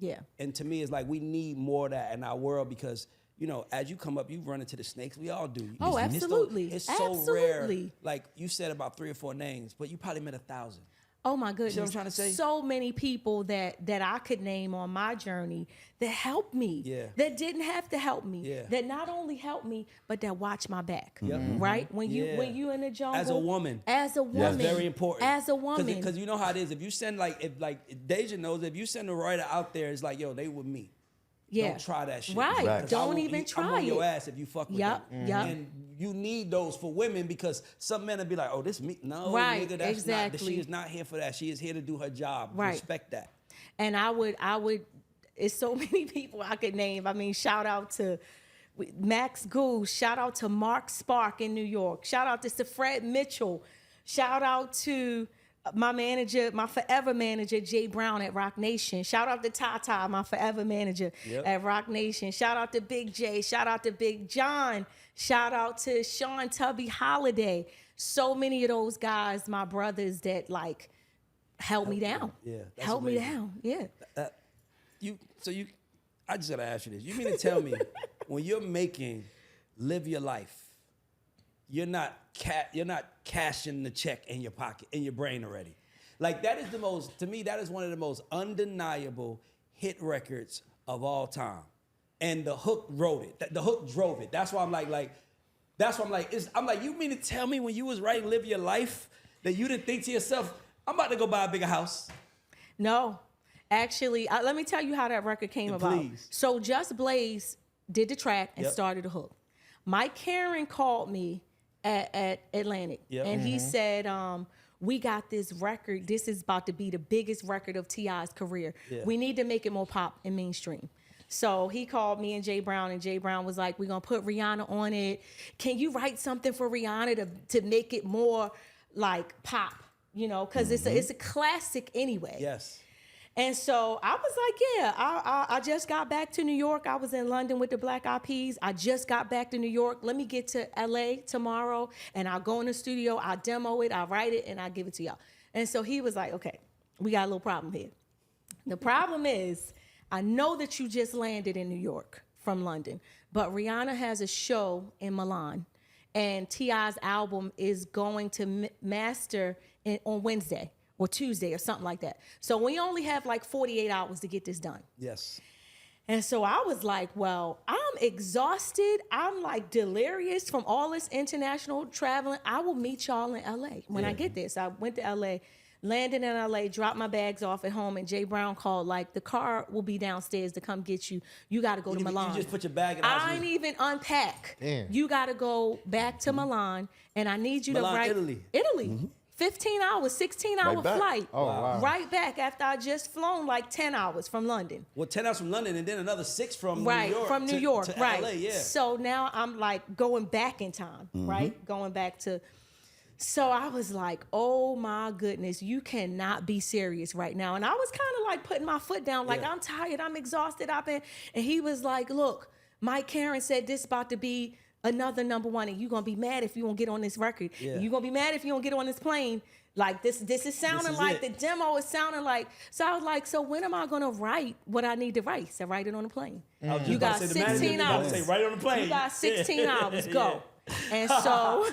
Yeah. And to me, it's like we need more of that in our world because, you know, as you come up, you run into the snakes. We all do. Oh, absolutely. It's so rare. Like you said about 3 or 4 names, but you probably met 1,000. Oh my goodness. See what I'm trying to say? So many people that I could name on my journey that helped me, that didn't have to help me, that not only helped me, but that watched my back. Right? When you in the jungle. As a woman. As a woman. That's very important. As a woman. Because you know how it is. If you send if Deja knows, if you send a writer out there, it's like, yo, they with me. Yeah. Don't try that shit. Right. Right. Don't even I'm try on your it. ass if you fuck with them. And you need those for women because some men will be like, oh, this me. No, Right, nigga, that's exactly. not. She is not here for that. She is here to do her job. Right. Respect that. And I would, it's so many people I could name. I mean, shout out to Max Goose, shout out to Mark Spark in New York, shout out to Fred Mitchell, shout out to my manager, my forever manager, Jay Brown at Rock Nation. Shout out to Tata, my forever manager at Rock Nation. Shout out to Big J. Shout out to Big John. Shout out to Sean Tubby Holiday. So many of those guys, my brothers, that like held me down. Yeah, that's held me amazing. down. Yeah. I just gotta ask you this. You mean to tell me when you're making Live Your Life, you're not cashing the check in your pocket, in your brain already? Like that is to me, that is one of the most undeniable hit records of all time. And the hook wrote it. The hook drove it. That's why I'm like, you mean to tell me when you was writing Live Your Life that you didn't think to yourself, I'm about to go buy a bigger house? No, actually, let me tell you how that record came about. Please. So Just Blaze did the track and started the hook. Mike Karen called me at Atlantic, and he said, we got this record. This is about to be the biggest record of T.I.'s career. Yeah. We need to make it more pop and mainstream. So he called me and Jay Brown, and Jay Brown was like, we're going to put Rihanna on it. Can you write something for Rihanna to make it more like pop, you know, because it's a classic anyway. Yes. And so I was like, yeah, I just got back to New York. I was in London with the Black Eyed Peas. I just got back to New York. Let me get to LA tomorrow, and I'll go in the studio, I'll demo it, I'll write it, and I'll give it to y'all. And so he was like, okay, we got a little problem here. The problem is, I know that you just landed in New York from London, but Rihanna has a show in Milan, and T.I.'s album is going to master on Wednesday or Tuesday or something like that. So we only have like 48 hours to get this done. Yes. And so I was like, well, I'm exhausted. I'm like delirious from all this international traveling. I will meet y'all in LA when I get there. So I went to LA, landed in LA, dropped my bags off at home, and Jay Brown called, like, the car will be downstairs to come get you. You got to go to Milan. You just put your bag in the house. I ain't even unpack. Damn. You got to go back to Milan, and I need you Milan, to write. Italy. Italy. 15 hours, 16-hour back. flight. Oh, wow. Right back after I just flown like 10 hours from London. Well, 10 hours from London and then another 6 from Right, New York. from New York, to right. LA, yeah. So now I'm like going back in time, right? Going back to, so I was like, oh my goodness, you cannot be serious right now. And I was kind of like putting my foot down, like, I'm tired, I'm exhausted, and he was like, look, Mike Karen said this about to be another #1, and you're gonna be mad if you don't get on this record. Yeah. You're gonna be mad if you don't get on this plane. Like this is sounding like the demo is sounding like. So I was like, so when am I gonna write what I need to write? So write it on the plane. You got 16 hours. Say right on the plane. You got 16 hours. Go. And so,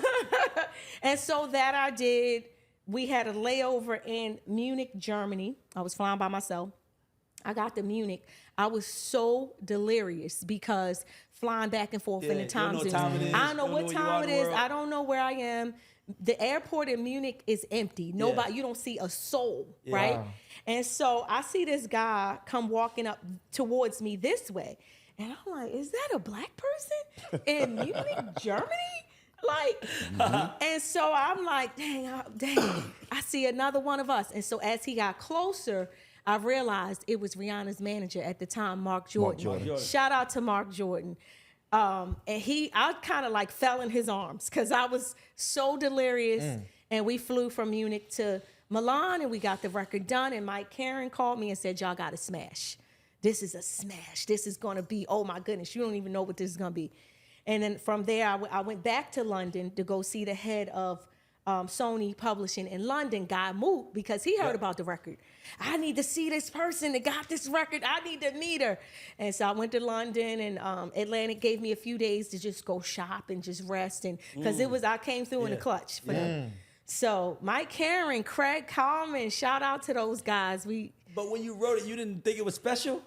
and so that I did. We had a layover in Munich, Germany. I was flying by myself. I got to Munich. I was so delirious because flying back and forth in the time zone. I don't know what time it is. I don't know where I am. The airport in Munich is empty. Nobody, you don't see a soul, right? Wow. And so I see this guy come walking up towards me this way. And I'm like, is that a black person in Munich, Germany? Like, and so I'm like, dang, I see another one of us. And so as he got closer, I realized it was Rihanna's manager at the time, Mark Jordan. Shout out to Mark Jordan. And I kind of like fell in his arms because I was so delirious. And we flew from Munich to Milan and we got the record done. And Mike Karen called me and said, y'all got to smash. This is a smash. This is going to be, oh my goodness, you don't even know what this is going to be. And then from there, I went back to London to go see the head of Sony Publishing in London, Guy Mook, because he heard about the record. I need to see this person that got this record. I need to meet her. And so I went to London, and Atlantic gave me a few days to just go shop and just rest. And because I came through in the clutch for them. So Mike Karen, Craig Coleman, shout out to those guys. But when you wrote it, you didn't think it was special?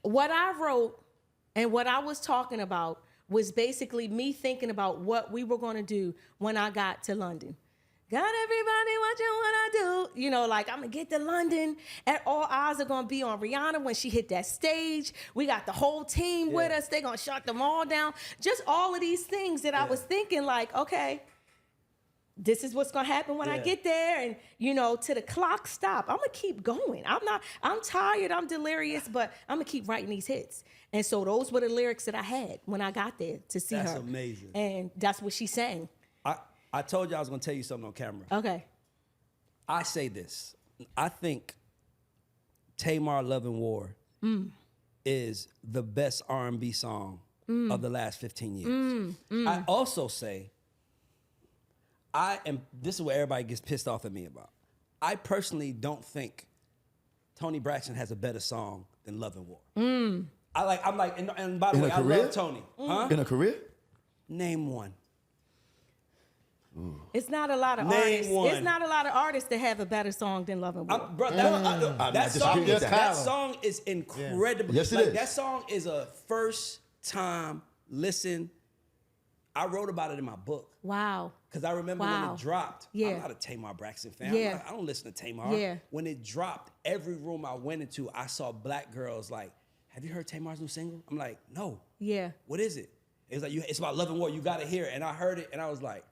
What I wrote and what I was talking about was basically me thinking about what we were going to do when I got to London. Got everybody watching what I do. You know, like, I'm going to get to London. And all eyes are going to be on Rihanna when she hit that stage. We got the whole team with us. They're going to shut them all down. Just all of these things that I was thinking, like, okay, this is what's going to happen when I get there. And, you know, to the clock stop, I'm going to keep going. I'm tired, I'm delirious, but I'm going to keep writing these hits. And so those were the lyrics that I had when I got there to see her. That's amazing. And that's what she sang. I told you I was going to tell you something on camera. Okay. I say this. I think Tamar Love and War is the best R&B song of the last 15 years. I also say, this is what everybody gets pissed off at me about. I personally don't think Toni Braxton has a better song than Love and War. And by the way, I love Toni. In a career? Name one. It's not a lot of artists. It's not a lot of artists that have a better song than Love and War. That song is incredible. Yes, it is. That song is a first time listen. I wrote about it in my book. Wow. Because I remember when it dropped. Yeah. I'm not a Tamar Braxton fan. I don't listen to Tamar. Yeah. When it dropped, every room I went into, I saw black girls like, have you heard Tamar's new single? I'm like, no. Yeah. What is it? It's like, it's about Love and War. You got to hear it. And I heard it, and I was like,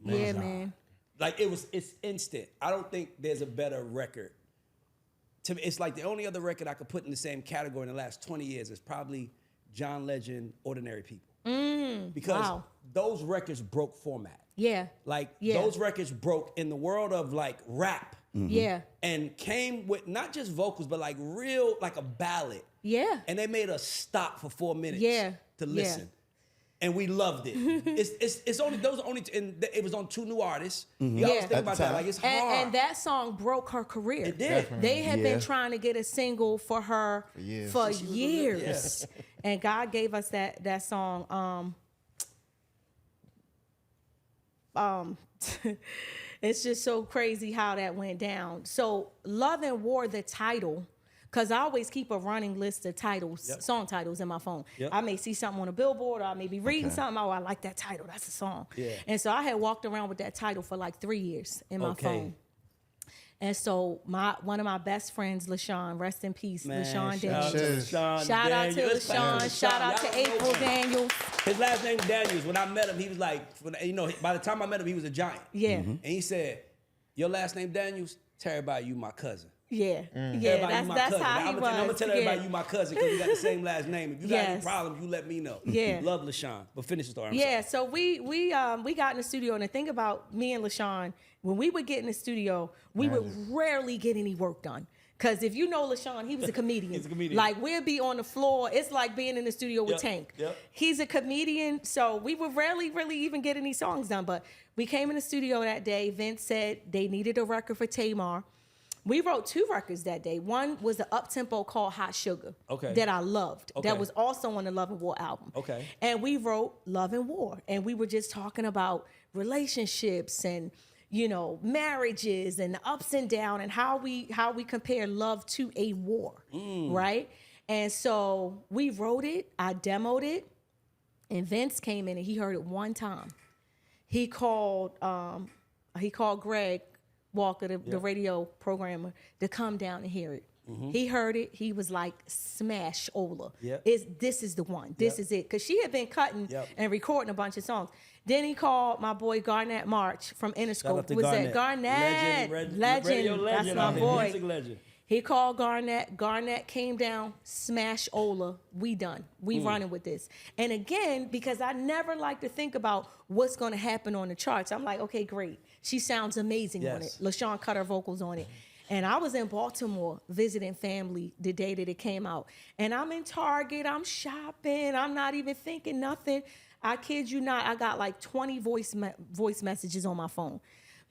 man. Like, it's instant. I don't think there's a better record. To me, it's like the only other record I could put in the same category in the last 20 years is probably John Legend, Ordinary People. Because those records broke format. Yeah. Those records broke in the world of like rap. Yeah. And came with not just vocals, but like real, like a ballad. Yeah. And they made us stop for 4 minutes to listen. Yeah. And we loved it. It's only those only, and it was on 2 new artists. You always think about that, like it's hard. And that song broke her career. It did. They had been trying to get a single for her for years. And God gave us that song. It's just so crazy how that went down. So Love and War, the title, because I always keep a running list of titles, song titles in my phone. I may see something on a billboard, or I may be reading something. Oh, I like that title. That's a song. And so I had walked around with that title for like 3 years in my phone. And so one of my best friends, LaShawn, rest in peace, LaShawn Daniels. Shout out to LaShawn. Shout out to April Daniels. His last name Daniels. When I met him, he was like, by the time I met him, he was a giant. Yeah. And he said, your last name Daniels? Tell everybody you my cousin. Yeah. That's how he was. I'm going to tell everybody you my cousin because we got the same last name. If you got any problems, you let me know. Yeah. Love LaShawn. But finish the story. So we got in the studio, and the thing about me and LaShawn, when we would get in the studio, we would rarely get any work done. Because if you know LaShawn, he was a comedian. He's a comedian. Like, we'd be on the floor. It's like being in the studio with Tank. He's a comedian, so we would rarely really even get any songs done. But we came in the studio that day. Vince said they needed a record for Tamar. We wrote 2 records that day. One was an up-tempo called Hot Sugar that I loved. That was also on the Love and War album. And we wrote Love and War. And we were just talking about relationships and, marriages and the ups and downs and how we compare love to a war, right? And so we wrote it, I demoed it, and Vince came in and he heard it one time. He called Greg Walker, the radio programmer, to come down and hear it. He heard it. He was like, smash Ola. This is the one. This is it. Because she had been cutting and recording a bunch of songs. Then he called my boy Garnett March from Interscope. Was that Garnett? Legend. That's my boy. Music legend. He called Garnett. Garnett came down, smash Ola. We done. We running with this. And again, because I never like to think about what's going to happen on the charts, I'm like, okay, great. She sounds amazing on it. LaShawn cut her vocals on it. And I was in Baltimore visiting family the day that it came out. And I'm in Target, I'm shopping, I'm not even thinking nothing. I kid you not, I got like 20 voice messages on my phone.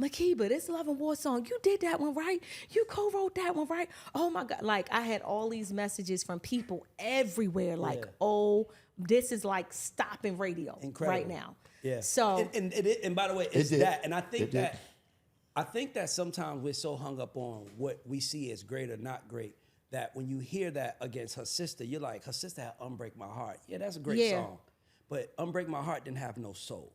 Makeba, this Love and War song, you did that one right? You co-wrote that one right? Oh my God. Like I had all these messages from people everywhere like, oh, this is like stopping radio right now. Yeah. So and by the way, it's that. And I think that sometimes we're so hung up on what we see as great or not great that when you hear that against her sister, you're like, her sister had Unbreak My Heart. Yeah, that's a great song. But Unbreak My Heart didn't have no soul.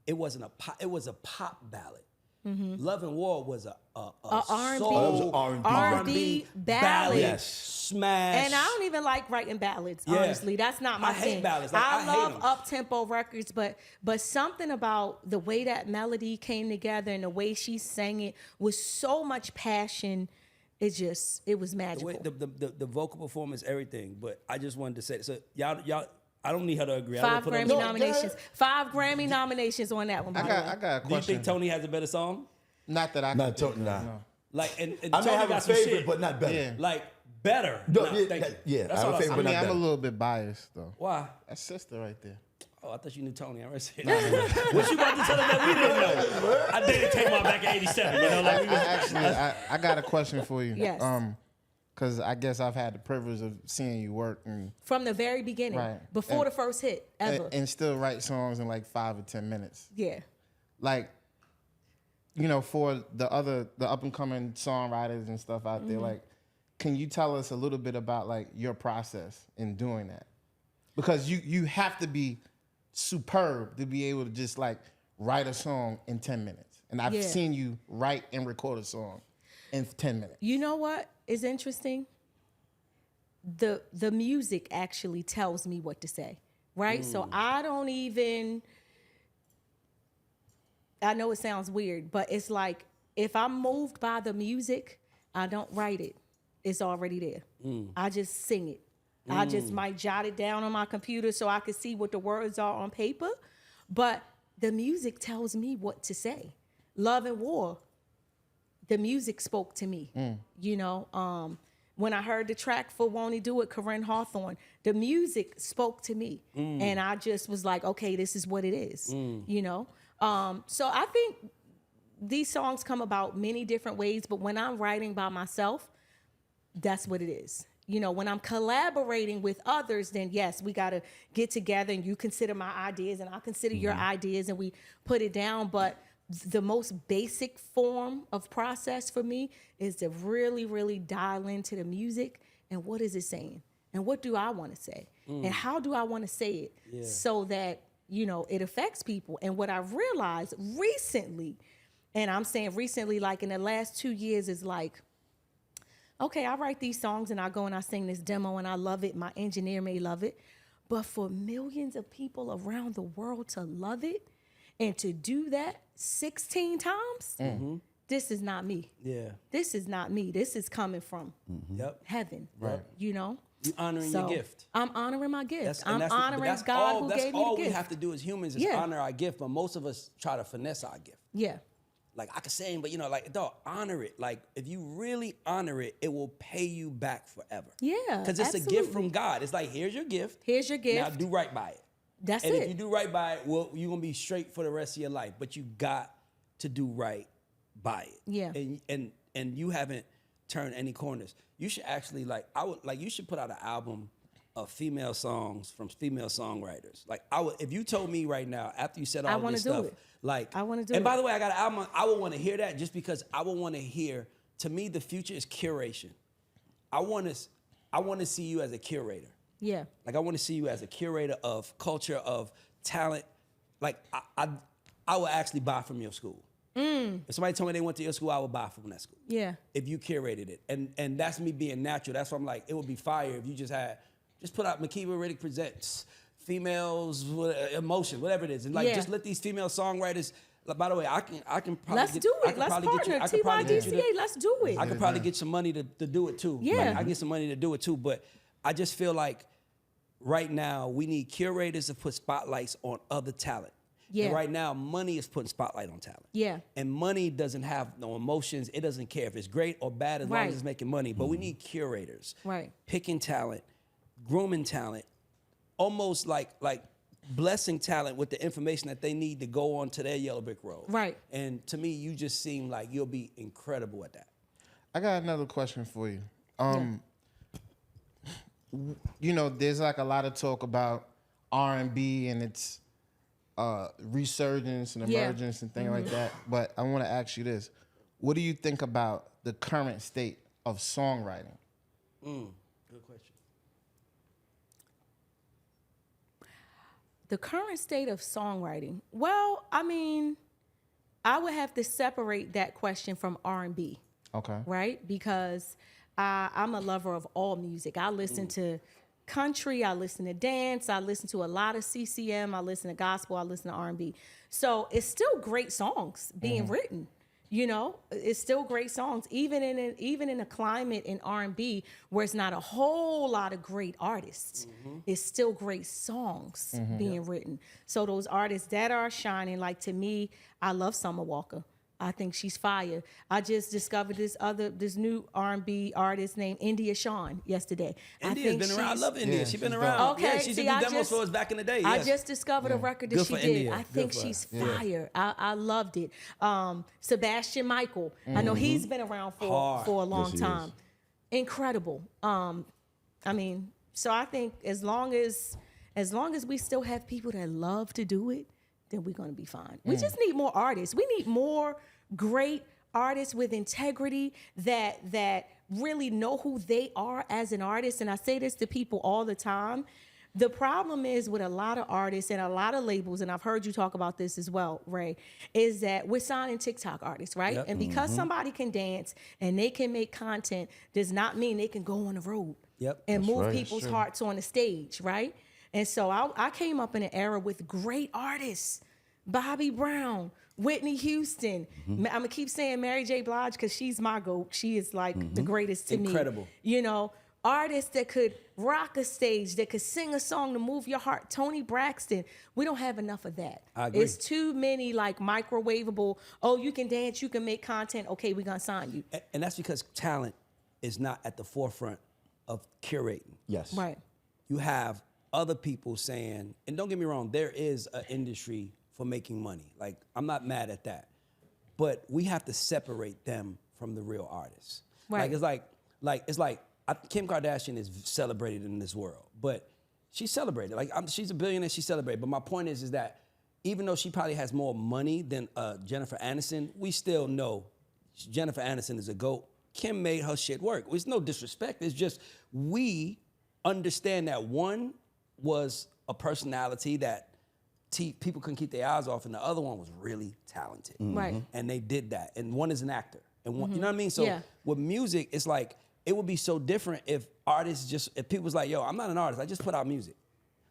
It wasn't a pop, it was a pop ballad. Love and War was a soul R&B ballad. Yes. Smash. And I don't even like writing ballads, honestly. That's not my thing. I hate ballads. Like, I love hate 'em. up-tempo records, but something about the way that melody came together and the way she sang it was so much passion. It was magical. The vocal performance, everything. But I just wanted to say, so y'all, I don't need her to agree. 5 Grammy nominations. 5 Grammy nominations on that one. I got a question. Do you think Tony has a better song? Not that I can. Not Tony, nah. Like, and I Tony may have got a some favorite, shit. but not better. Yeah. Like, better. No, Nah, yeah, thank you. yeah, That's I have all a I'm favorite, I saying. but mean, not I'm a better. little bit biased though. Why? That's sister right there. Oh, I thought you knew Tony. I already said that. What you about to tell us that we didn't know? I dated Tamar back in '87. You know, like we was, I got a question for you. Yes. Because I guess I've had the privilege of seeing you work and From the very beginning, Right. before the first hit ever. and still write songs in like 5 or 10 minutes. Yeah. Like, for the up and coming songwriters and stuff out there, like, can you tell us a little bit about like your process in doing that? Because you have to be superb to be able to just like write a song in 10 minutes. And I've seen you write and record a song in 10 minutes. You know what is interesting? The music actually tells me what to say, right? So I don't even, I know it sounds weird, but it's like if I'm moved by the music, I don't write it. It's already there. I just sing it. I just might jot it down on my computer so I can see what the words are on paper, but the music tells me what to say. Love and War, the music spoke to me. When I heard the track for Won't He Do It, Corinne Hawthorne, the music spoke to me. And I just was like, okay, this is what it is, So I think these songs come about many different ways, but when I'm writing by myself, that's what it is. When I'm collaborating with others, then yes, we got to get together and you consider my ideas and I consider your ideas and we put it down. But the most basic form of process for me is to really, really dial into the music and what is it saying? And what do I want to say? And how do I want to say it so that, it affects people? And what I've realized recently, and I'm saying recently, like in the last 2 years, is like, okay, I write these songs and I go and I sing this demo and I love it. My engineer may love it. But for millions of people around the world to love it and to do that 16 times, this is not me. Yeah. This is not me. This is coming from heaven. Right. You honoring your gift. I'm honoring my gift. I'm But honoring God who gave me the gift. That's all we have to do as humans is honor our gift. But most of us try to finesse our gift. Yeah. Like, I could sing, but dog, honor it. Like, if you really honor it, it will pay you back forever. Yeah, because it's a gift from God. It's like, here's your gift. Here's your gift. Now do right by it. That's and it. if you do right by it, well, you're going to be straight for the rest of your life. But you got to do right by it. Yeah. And you haven't turned any corners. You should actually, you should put out an album of female songs from female songwriters. Like if you told me right now after you said all wanna this do stuff, it. like I wanna do And it. by the way, I got an album. I would want to hear that just because I would want to hear. To me, the future is curation. I want to see you as a curator. Yeah. Like I want to see you as a curator of culture, of talent. Like I would actually buy from your school. If somebody told me they went to your school, I would buy from that school. Yeah. If you curated it. And that's me being natural. That's why I'm like, it would be fire if you just put out Makeba Riddick Presents, females, emotion, whatever it is. And like, just let these female songwriters, by the way, I can probably Let's do it. Let's partner. TYDCA, let's do it. I could probably get some money to do it too. Yeah. Like, I get some money to do it too. But I just feel like right now we need curators to put spotlights on other talent. Yeah. And right now, money is putting spotlight on talent. Yeah. And money doesn't have no emotions. It doesn't care if it's great or bad as long as it's making money. But we need curators. Right. Picking talent, grooming talent, almost like blessing talent with the information that they need to go on to their yellow brick road. Right. And to me, you just seem like you'll be incredible at that. I got another question for you. You know, there's like a lot of talk about R&B and its resurgence and emergence and things like that. But I want to ask you this. What do you think about the current state of songwriting? Good question. The current state of songwriting. Well, I mean, I would have to separate that question from R&B. Okay. Right? Because I'm a lover of all music. I listen to country, I listen to dance, I listen to a lot of CCM, I listen to gospel, I listen to R&B. So it's still great songs being written. You know, it's still great songs, even in a climate in R&B where it's not a whole lot of great artists. It's still great songs being written. So those artists that are shining, like to me, I love Summer Walker. I think she's fire. I just discovered this new R&B artist named India Shawn yesterday. India's been around. I love India. She's been around. Okay, Yeah, she did the demos for us back in the day. I Yes. just discovered a record that Good she for did. India. I Good think for her. she's fire. I loved it. Sebastian Michael. I know he's been around for a long Yes, he time. is. Incredible. I mean, so I think as long as we still have people that love to do it, then we're gonna be fine. We just need more artists. We need more great artists with integrity that really know who they are as an artist. And I say this to people all the time. The problem is with a lot of artists and a lot of labels, and I've heard you talk about this as well, Ray, is that we're signing TikTok artists, right? Yep. And because somebody can dance and they can make content does not mean they can go on the road Yep. and That's move right. people's hearts on the stage, right? And so I came up in an era with great artists. Bobby Brown, Whitney Houston. I'm gonna keep saying Mary J. Blige because she's my GOAT. She is like the greatest to me. Incredible. You know, artists that could rock a stage, that could sing a song to move your heart. Toni Braxton. We don't have enough of that. I agree. It's too many like microwavable, oh, you can dance, you can make content, okay, we're gonna sign you. And that's because talent is not at the forefront of curating. Yes. Right. You have other people saying, and don't get me wrong, there is an industry for making money. Like, I'm not mad at that. But we have to separate them from the real artists. Right. Like it's like Kim Kardashian is celebrated in this world, but she's celebrated. Like, she's a billionaire, she's celebrated. But my point is that even though she probably has more money than Jennifer Aniston, we still know Jennifer Aniston is a GOAT. Kim made her shit work. It's no disrespect. It's just we understand that one was a personality that people couldn't keep their eyes off, and the other one was really talented. Right. And they did that. And one is an actor. And one, you know what I mean? So Yeah. with music, it's like, it would be so different if people was like, yo, I'm not an artist, I just put out music.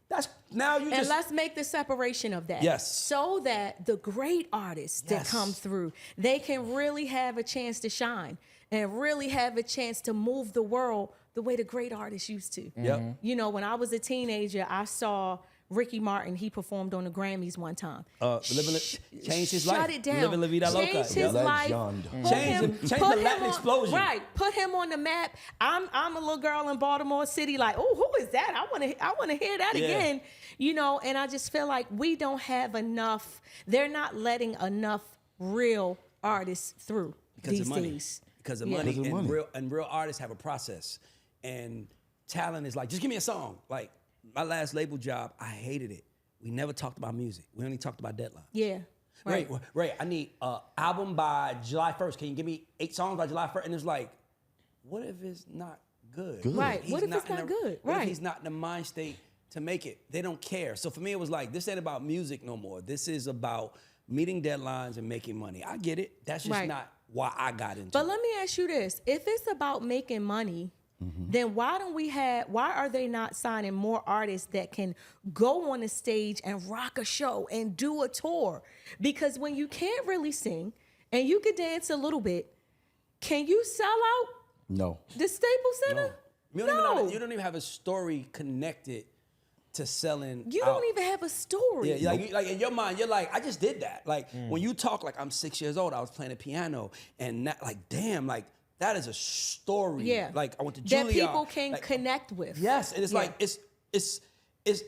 That's, now you And just... let's make the separation of that. Yes. So that the great artists that Yes. come through, they can really have a chance to shine and really have a chance to move the world the way the great artists used to. Yep. You know, when I was a teenager, I saw Ricky Martin. He performed on the Grammys one time. Changed his life. Shut it down. Living La Vida Loca. Changed his Yep. life. Legend. Put Changed him- the put Latin him explosion. Right. Put him on the map. I'm a little girl in Baltimore City. Like, oh, who is that? I want to hear that Yeah. again. You know, and I just feel like we don't have enough. They're not letting enough real artists through Because these of money. days. Because of Yeah. money. Because of money. And real artists have a process. And talent is like, just give me a song. Like my last label job, I hated it. We never talked about music. We only talked about deadlines. Yeah. Right. Right. I need an album by July 1st. Can you give me 8 songs by July 1st? And it's like, what if it's not good? Right. What if it's not good? What Right. if he's not in the mind state to make it? They don't care. So for me, it was like, this ain't about music no more. This is about meeting deadlines and making money. I get it. That's just not why I got into it. But let me ask you this. If it's about making money, then why are they not signing more artists that can go on a stage and rock a show and do a tour? Because when you can't really sing and you can dance a little bit, can you sell out No. the Staples Center? You don't even have a story connected to selling. You don't even have a story. Yeah, like in your mind, you're like, I just did that. Like when you talk, like I'm 6 years old, I was playing the piano, and not, like, damn, like that is a story. Yeah. Like I went to Juilliard. That people can connect with. Yes, and it's like it's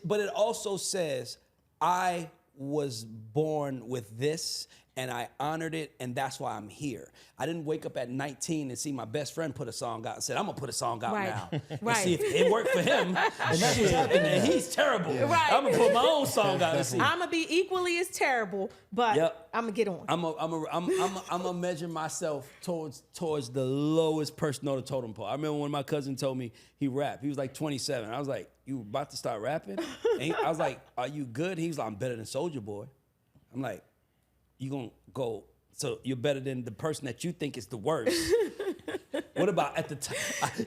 but it also says I was born with this and I honored it, and that's why I'm here. I didn't wake up at 19 and see my best friend put a song out and said, I'm gonna put a song out now. And see if it worked for him. And that's what's happening. And he's terrible. Right. I'm gonna put my own song out and see. I'm gonna be equally as terrible, but I'm gonna get on. I'm gonna measure myself towards the lowest person on the totem pole. I remember when my cousin told me he rapped. He was like 27. I was like, you about to start rapping? And I was like, are you good? He was like, I'm better than Soulja Boy. I'm like, you gonna go, so you're better than the person that you think is the worst. What about at the time?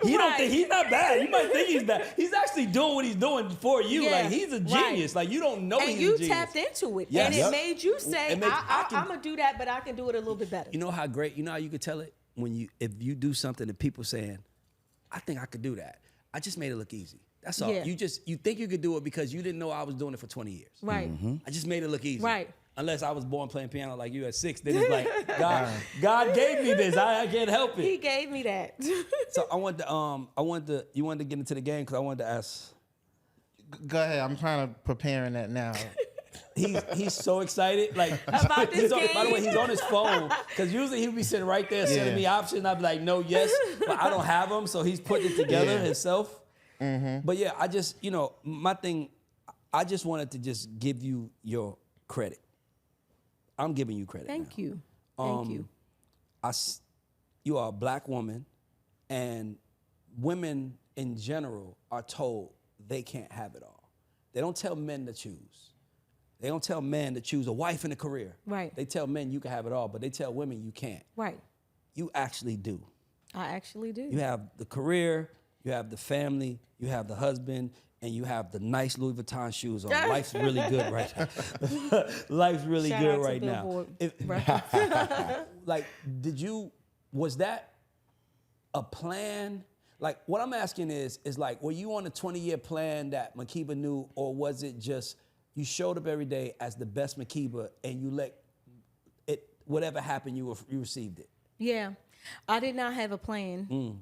He don't think he's not bad. You might think he's bad. He's actually doing what he's doing for you. Yeah, like he's a genius. Like you don't know and he's a you genius. tapped into it. Yes. And it made you say, I'm I'm gonna do that, but I can do it a little bit better. You know how great, you know how you could tell it? If you do something and people saying, I think I could do that. I just made it look easy. That's all. Yeah. You think you could do it because you didn't know I was doing it for 20 years. Right. I just made it look easy. Right. Unless I was born playing piano like you at 6, then it's like God gave me this. I can't help it. He gave me that. So you wanted to get into the game because I wanted to ask. Go ahead. I'm trying to preparing that now. He's so excited. Like About this game. By the way, he's on his phone because usually he'd be sitting right there sending me options. I'd be like, no, yes, but I don't have them, so he's putting it together himself. But yeah, I just my thing. I just wanted to just give you your credit. I'm giving you credit. Thank now. you. Thank you. You are a black woman, and women in general are told they can't have it all. They don't tell men to choose. They don't tell men to choose a wife and a career. Right. They tell men you can have it all, but they tell women you can't. Right. You actually do. I actually do. You have the career, you have the family, you have the husband, and you have the nice Louis Vuitton shoes on. Life's really good right now. Life's really Shout good out to right now. Billboard. Was that a plan? Like, what I'm asking is like, were you on a 20-year plan that Makeba knew, or was it just you showed up every day as the best Makeba and you let it, whatever happened, you received it? Yeah, I did not have a plan.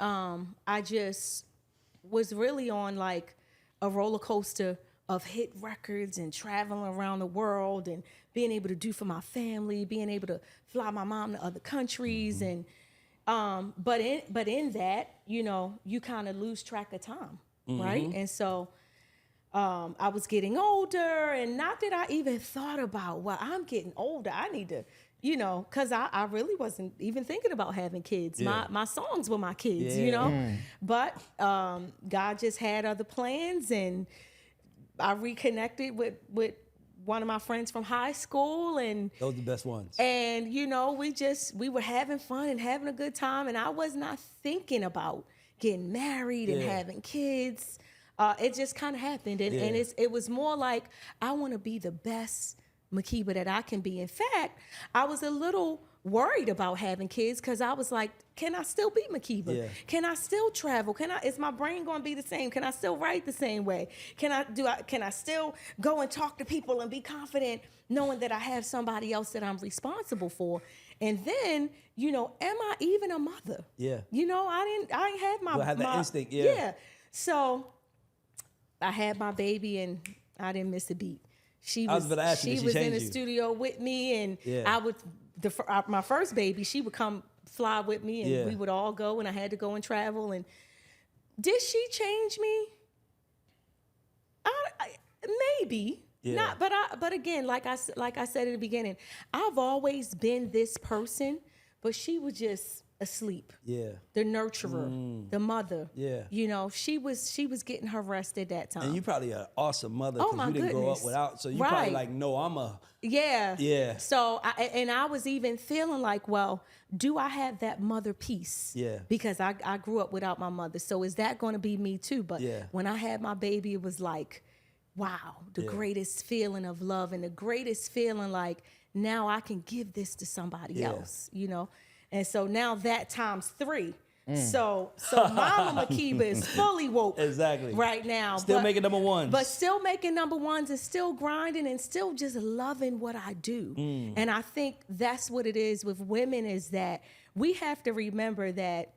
I just was really on like a roller coaster of hit records and traveling around the world and being able to do for my family, being able to fly my mom to other countries. And but in that, you kind of lose track of time, right? And so I was getting older, and not that I even thought about, well, I'm getting older, I need to, because I really wasn't even thinking about having kids. Yeah. My songs were my kids, But God just had other plans, and I reconnected with one of my friends from high school, and Those are the best ones. And we were having fun and having a good time, and I was not thinking about getting married and having kids. It just kind of happened, and it was more like I want to be the best Makeba that I can be. In fact, I was a little worried about having kids because I was like, can I still be Makeba? Yeah. Can I still travel? Is my brain going to be the same? Can I still write the same way? Can I still go and talk to people and be confident knowing that I have somebody else that I'm responsible for? And then, am I even a mother? Yeah. I didn't have my... Well, I had that instinct, yeah. Yeah. So I had my baby and I didn't miss a beat. She was in the studio with me, and I would my first baby, she would come fly with me, and we would all go, and I had to go and travel, and Did she change me? Maybe. Yeah. Not, but again, like I said in the beginning, I've always been this person, but she was just asleep. Yeah. The nurturer, the mother. Yeah. You know, she was getting her rest at that time. And you probably an awesome mother Oh, because my you didn't grow up goodness. without. So you Right. probably like, no, I'm a. Yeah. Yeah. So, I was even feeling like, well, do I have that mother piece? Yeah. Because I grew up without my mother. So is that going to be me too? But Yeah. when I had my baby, it was like, wow, the greatest feeling of love and the greatest feeling like now I can give this to somebody else, you know? And so now that times 3. So Mama Makeba is fully woke Exactly. right now. Still making number ones. But still making number ones and still grinding and still just loving what I do. And I think that's what it is with women is that we have to remember that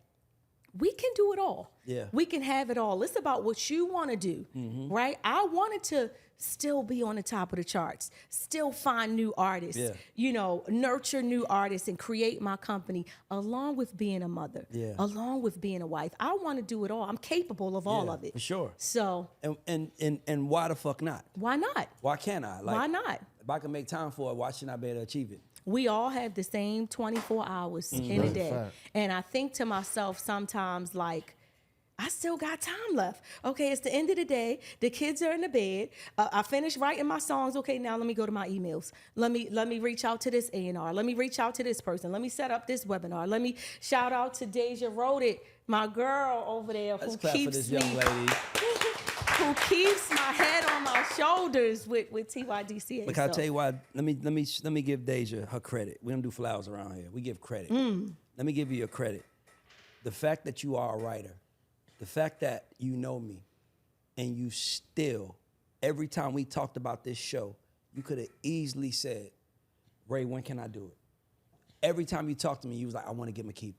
we can do it all. Yeah. We can have it all. It's about what you want to do, right? I wanted to still be on the top of the charts, still find new artists, you know, nurture new artists and create my company along with being a mother, along with being a wife. I want to do it all. I'm capable of all of it. For sure. So And why the fuck not? why not? Why can't I? Like, Why not? If I can make time for it, why shouldn't I be able to achieve it? We all have the same 24 hours in a day. Fact. And I think to myself sometimes like, I still got time left. Okay, it's the end of the day. The kids are in the bed. I finished writing my songs. Okay, now let me go to my emails. Let me reach out to this A&R. Let me reach out to this person. Let me set up this webinar. Let me shout out to Deja Wrote It, my girl over there Let's who clap for keeps this me, young lady. who keeps my head on my shoulders with TYDCA. Because I'll So, tell you why. Let me give Deja her credit. We don't do flowers around here. We give credit. Let me give you your credit. The fact that you are a writer, the fact that you know me, and you still, every time we talked about this show, you could have easily said, Ray, when can I do it? Every time you talked to me, you was like, I want to get Makeba.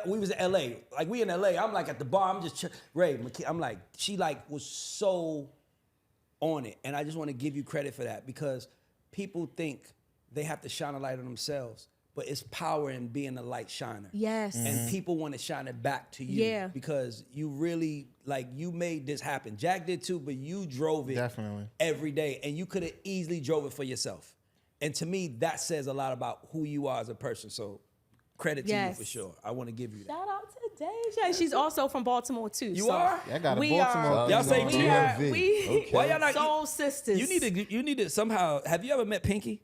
We was in LA. Like, we in LA. I'm like at the bar. I'm just, Ray, Makeba. I'm like, she like was so on it. And I just want to give you credit for that because people think they have to shine a light on themselves, but it's power in being a light shiner. yes. And people want to shine it back to you. Yeah. Because you really, like, you made this happen. Jack did too, but you drove it Definitely. every day. And you could have easily drove it for yourself. And to me, that says a lot about who you are as a person. So credit to you Yes. for sure. I want to give you that. Shout out to Deja. She's also from Baltimore too. You so are? I got a we Baltimore. are- Y'all say thing two? on. We are DMV. we Okay. Why y'all not? soul sisters. You need to somehow, have you ever met Pinky?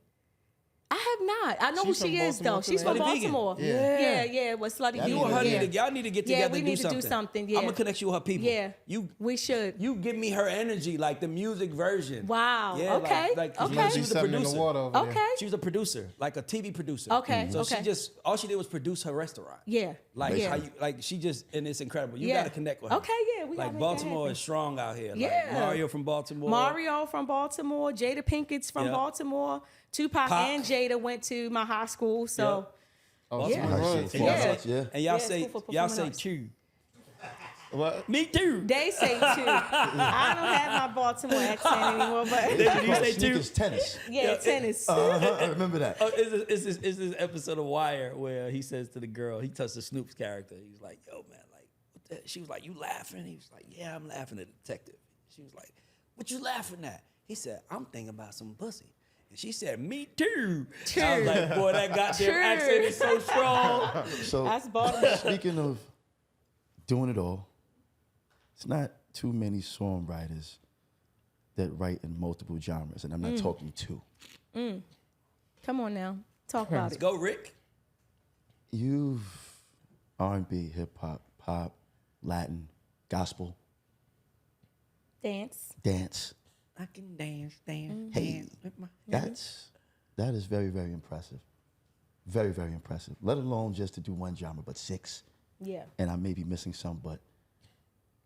I have not. I know She's who she from is though. Baltimore, she's too, from ain't it? Baltimore. Vegan. Yeah. With Slutty Y'all You need and her to- Vegan. y'all need to get Yeah, together we and need do to do something. something, yeah. I'm gonna connect you with her people. Yeah. You We should. You give me her energy, like the music version. Wow. Yeah, Okay. Like Okay. she was a Something in the producer. water over there. Okay. She was a producer, like a TV producer. Okay, So okay. she just all she did was produce her restaurant. Yeah. Like yeah. how you like she just and it's incredible. You Yeah. gotta connect with her. Okay, yeah, we gotta like make that Baltimore happen. is strong out here. Yeah. Like Mario from Baltimore. Mario from Baltimore, Jada Pinkett's from Yeah. Baltimore. Tupac Pac. and Jada went to my high school, so Oh, Yeah. some I royalty. see. Yeah. Yeah. And y'all Yeah, say school for y'all performing say arts. too. What? Me too. they say too. I don't have my Baltimore accent anymore, but Did you say Sneakers too? tennis. yeah, tennis. I remember that. Oh, it's this episode of Wire where he says to the girl, he touched the Snoop's character. He's like, yo, man, like, what the? She was like, you laughing? He was like, yeah, I'm laughing at the detective. She was like, what you laughing at? He said, I'm thinking about some pussy. And she said, me too. I was like, boy, that goddamn True. accent is so strong. So That's Baltimore. speaking of doing it all, it's not too many songwriters that write in multiple genres, and I'm not talking two. Come on now, talk about Let's it. go, Rick. You've R&B, hip hop, pop, Latin, gospel, Dance. dance. I can dance, dance, Hey, dance with my... that is very, very impressive. Very, very impressive. Let alone just to do one genre, but 6. Yeah. And I may be missing some, but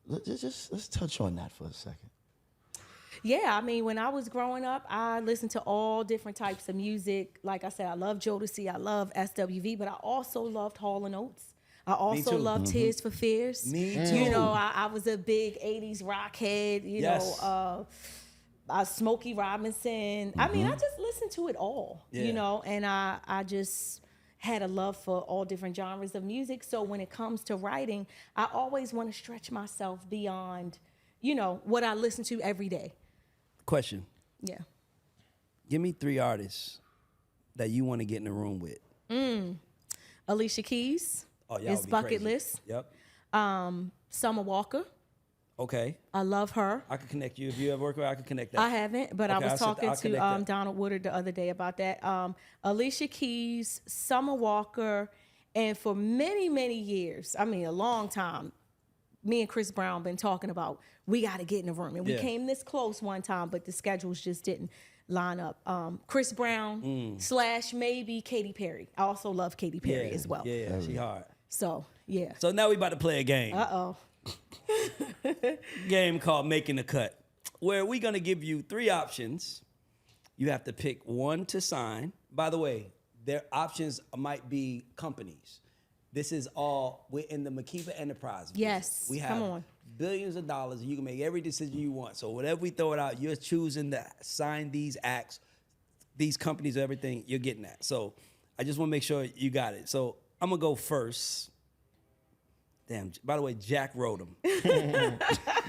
let's touch on that for a second. Yeah, I mean, when I was growing up, I listened to all different types of music. Like I said, I love Jodeci, I love SWV, but I also loved Hall & Oates. I also too. loved Tears for Fears. Me You too. know, I was a big 80s rock head, you Yes. know, Smokey Robinson. I mean, I just listened to it all, Yeah. you know, and I just had a love for all different genres of music. So when it comes to writing, I always want to stretch myself beyond, what I listen to every day. Question. Yeah. Give me 3 artists that you want to get in the room with. Alicia Keys. Oh, yeah, is bucket list. Yep. Summer Walker. Okay. I love her. I could connect you. If you ever work with her, I could connect that. I haven't, but Okay, I was talking I'll to connect that. Donald Woodard the other day about that. Alicia Keys, Summer Walker, and for many, many years, I mean a long time, me and Chris Brown been talking about we got to get in the room. And we came this close one time, but the schedules just didn't line up. Chris Brown / maybe Katy Perry. I also love Katy Perry as well. Yeah, she hard. So, yeah. So now we about to play a game. Uh-oh. Game called Making the Cut, where we're going to give you 3 options. You have to pick one to sign. By the way, their options might be companies. This is all, we're in the Makeba Enterprise business. Yes, We have come on. billions of dollars, and you can make every decision you want. So whatever we throw it out, you're choosing to sign these acts, these companies, everything, you're getting that. So I just want to make sure you got it. So I'm going to go first. Damn, by the way, Jack wrote them. You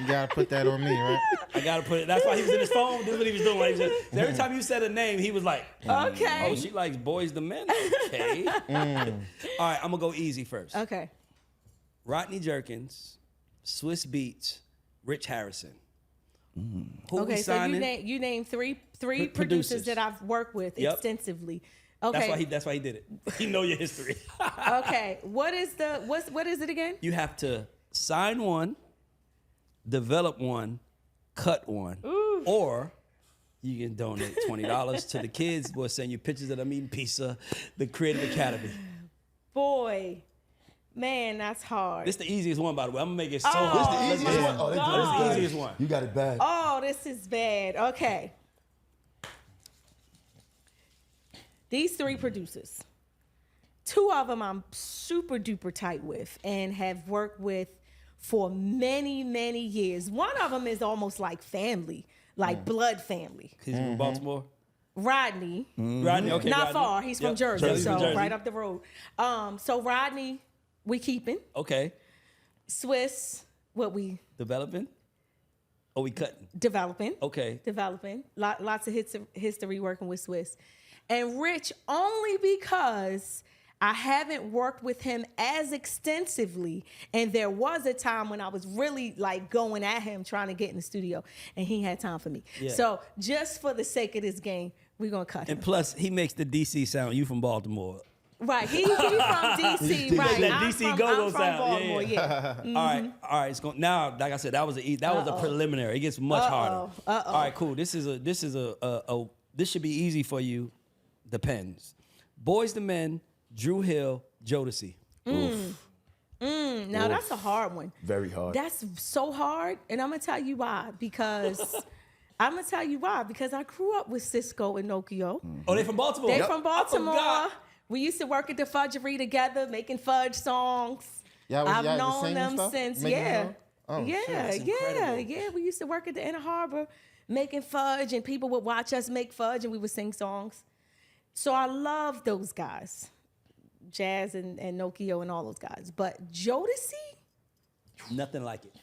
gotta put that on me, right? I gotta put it. That's why he was in his phone. This is what he was doing. Like, every time you said a name, he was like, Okay. "Oh, she likes Boys the Men." Okay. All right, I'm gonna go easy first. Okay. Rodney Jerkins, Swiss Beats, Rich Harrison. Who Okay, we so signing? you name three Producers. producers that I've worked with Yep. extensively. Okay. That's why he did it. He know your history. Okay. What is it again? You have to sign one, develop one, cut one, or you can donate $20 to the kids. We'll send you pictures of them eating pizza. The Creative Academy. Boy, man, that's hard. This is the easiest one, by the way. I'm gonna make it so Oh, hard. This the easiest one. Oh, they God. do This is the easiest one. You got it bad. Oh, this is bad. Okay. These 3 producers, 2 of them I'm super duper tight with and have worked with for many, many years. One of them is almost like family, like blood family. He's from Baltimore. Rodney, Rodney, okay. not Rodney. far. He's from Yep. Jersey, He's from so Jersey. right up the road. So Rodney, we keeping. Okay. Swiss, what we Developing? Oh, we cutting. developing. Okay. Developing. Lots of history working with Swiss. And Rich, only because I haven't worked with him as extensively. And there was a time when I was really like going at him trying to get in the studio and he had time for me. Yeah. So just for the sake of this game, we're going to cut him. And plus, he makes the DC sound. You from Baltimore. Right. He from DC. Right. that I'm DC from, go-go I'm from sound. Baltimore. Yeah. All right. It's going now. Like I said, that was a preliminary. It gets much harder. All right, cool. This should be easy for you. Depends. Boys the Men, Drew Hill, Jodeci. Now that's a hard one. Very hard. That's so hard, and I'm gonna tell you why. Because I grew up with Cisco and Nokia. Oh, they from Baltimore. They from Baltimore. forgot. We used to work at the Fudgery together, making fudge songs. I've y'all known singing them stuff? since. Making Yeah. them? Oh, yeah, shit. That's yeah, incredible. yeah. We used to work at the Inner Harbor making fudge, and people would watch us make fudge, and we would sing songs. So I love those guys, Jazz and Nokia and all those guys. But Jodeci, Nothing like it.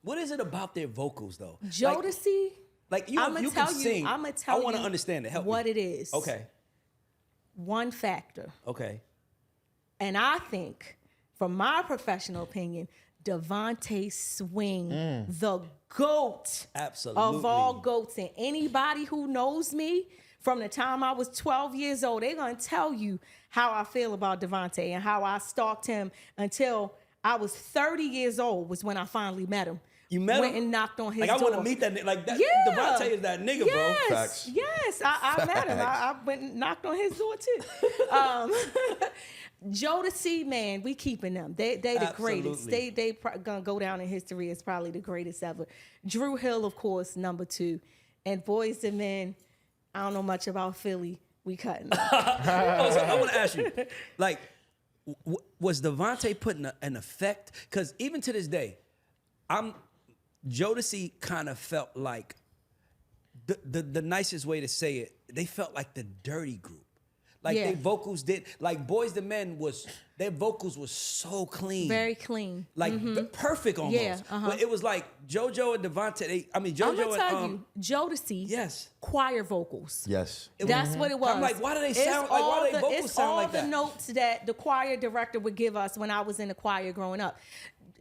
What is it about their vocals though? Jodeci. Like you I'ma can tell sing. I'ma tell I want to you understand it. Help what me. it is. Okay. One factor. Okay. And I think, from my professional opinion, Devontae Swing, the GOAT Absolutely. of all GOATs. And anybody who knows me from the time I was 12 years old, they're going to tell you how I feel about Devontae and how I stalked him until I was 30 years old was when I finally met him. You met Went him? and knocked on his Like I door. want to meet that nigga. Like that. Yeah. Devontae is that nigga, bro. Yes, Facts. yes, I met him. I went and knocked on his door too. Jodeci, man, we keeping them. They the greatest. Absolutely. They gonna go down in history as probably the greatest ever. Drew Hill, of course, number 2, and Boys and Men. I don't know much about Philly. We cutting them. Oh, so I want to ask you, like, was Devontae putting an effect? Because even to this day, Jodeci kind of felt like the nicest way to say it. They felt like the dirty group. Like their vocals like Boys the Men their vocals was so clean. Very clean. Like perfect almost. Yeah, But it was like JoJo and Devontae, I'm gonna tell you, Jodeci, yes, choir vocals. Yes. That's what it was. I'm like, why do they sound like, why do they vocals sound like that? It's all the notes that the choir director would give us when I was in the choir growing up.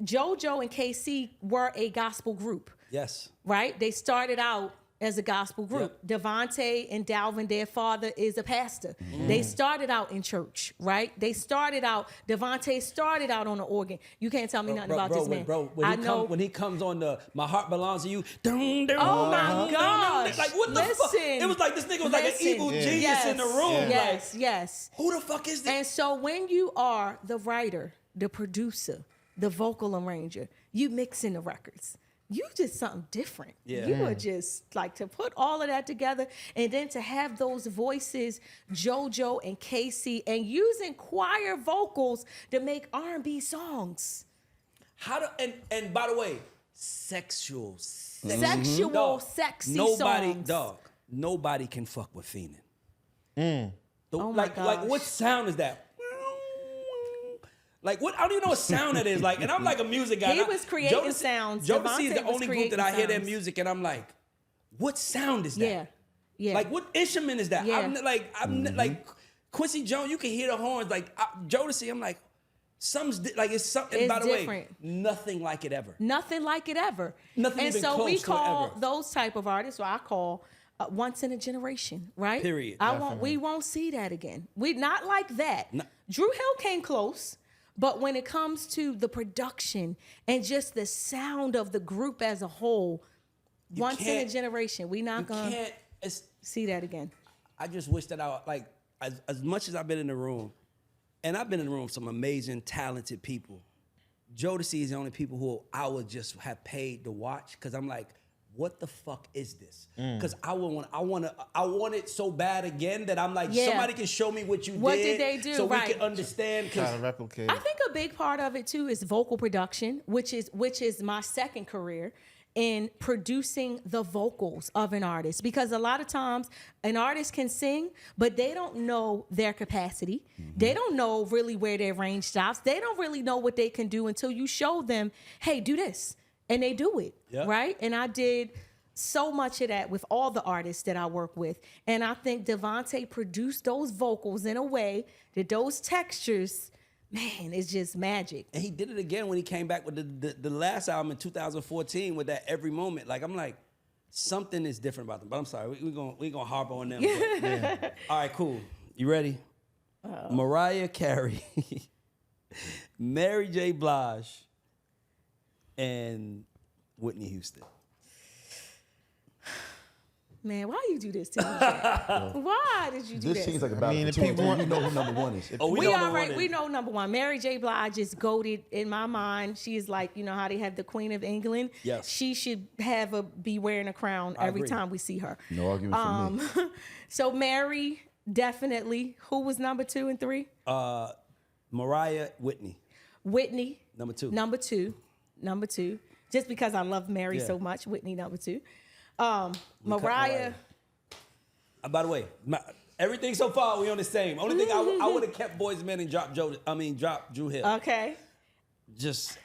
JoJo and KC were a gospel group. Yes. Right? They started out as a gospel group. Yep. Devontae and Dalvin, their father, is a pastor. They started out in church, right? Devontae started out on the organ. You can't tell me nothing about this man. When he comes on My Heart Belongs to You. Oh my gosh. Like, what the fuck? It was like this nigga was like an evil genius in the room. Yes. Who the fuck is this? And so when you are the writer, the producer, the vocal arranger, you mixing the records. You just something different. Yeah. You are just like to put all of that together and then to have those voices, JoJo and Casey, and using choir vocals to make R&B songs. And by the way, sexual, sexy songs. Nobody can fuck with Feenan. Oh my gosh. Like what sound is that? Like what? I don't even know what sound it is. Like, and I'm like a music guy. He was creating sounds. Jodeci is the only group that I hear their sounds. music, and I'm like, what sound is that? Yeah. Like what instrument is that? Yeah. I'm like Quincy Jones. You can hear the horns. Like Jodeci, I'm like, it's something. It's by the different. way, nothing like it ever. Nothing like it ever. Nothing and even so close we to it call ever. those type of artists, or I call once in a generation, right? Period. We won't see that again. We not like that. No. Drew Hill came close, but when it comes to the production and just the sound of the group as a whole, once in a generation, we not gonna see that again. I just wish that as much as I've been in the room, and I've been in the room with some amazing, talented people. Jodeci is the only people who I would just have paid to watch because I'm like, what the fuck is this? Because I want it so bad again that I'm like, somebody can show me what did. What did they do? So right. we can understand. Try to replicate. I think a big part of it too is vocal production, which is my second career in producing the vocals of an artist. Because a lot of times an artist can sing, but they don't know their capacity. They don't know really where their range stops. They don't really know what they can do until you show them, hey, do this. And they do it, right? And I did so much of that with all the artists that I work with. And I think Devontae produced those vocals in a way that those textures, man, it's just magic. And he did it again when he came back with the last album in 2014 with that Every Moment. Like, I'm like, something is different about them. But I'm sorry, we're gonna harp on them. But, all right, cool. You ready? Mariah Carey, Mary J. Blige, and Whitney Houston. Man, why you do this to me, Jack? Why did you do this? This seems like a battle. if people want, you know who number one is. We know number one. Mary J. Blige is goated in my mind. She is like, you know how they have the Queen of England? Yes. She should be wearing a crown every time we see her. No argument from me. So Mary, definitely. Who was number 2 and 3? Mariah, Whitney. Whitney. Number two. Just because I love Mary so much. Whitney, number 2. Mariah. By the way, everything so far we on the same. Only thing I would have kept Boys Men and dropped Drew Hill. Okay. I just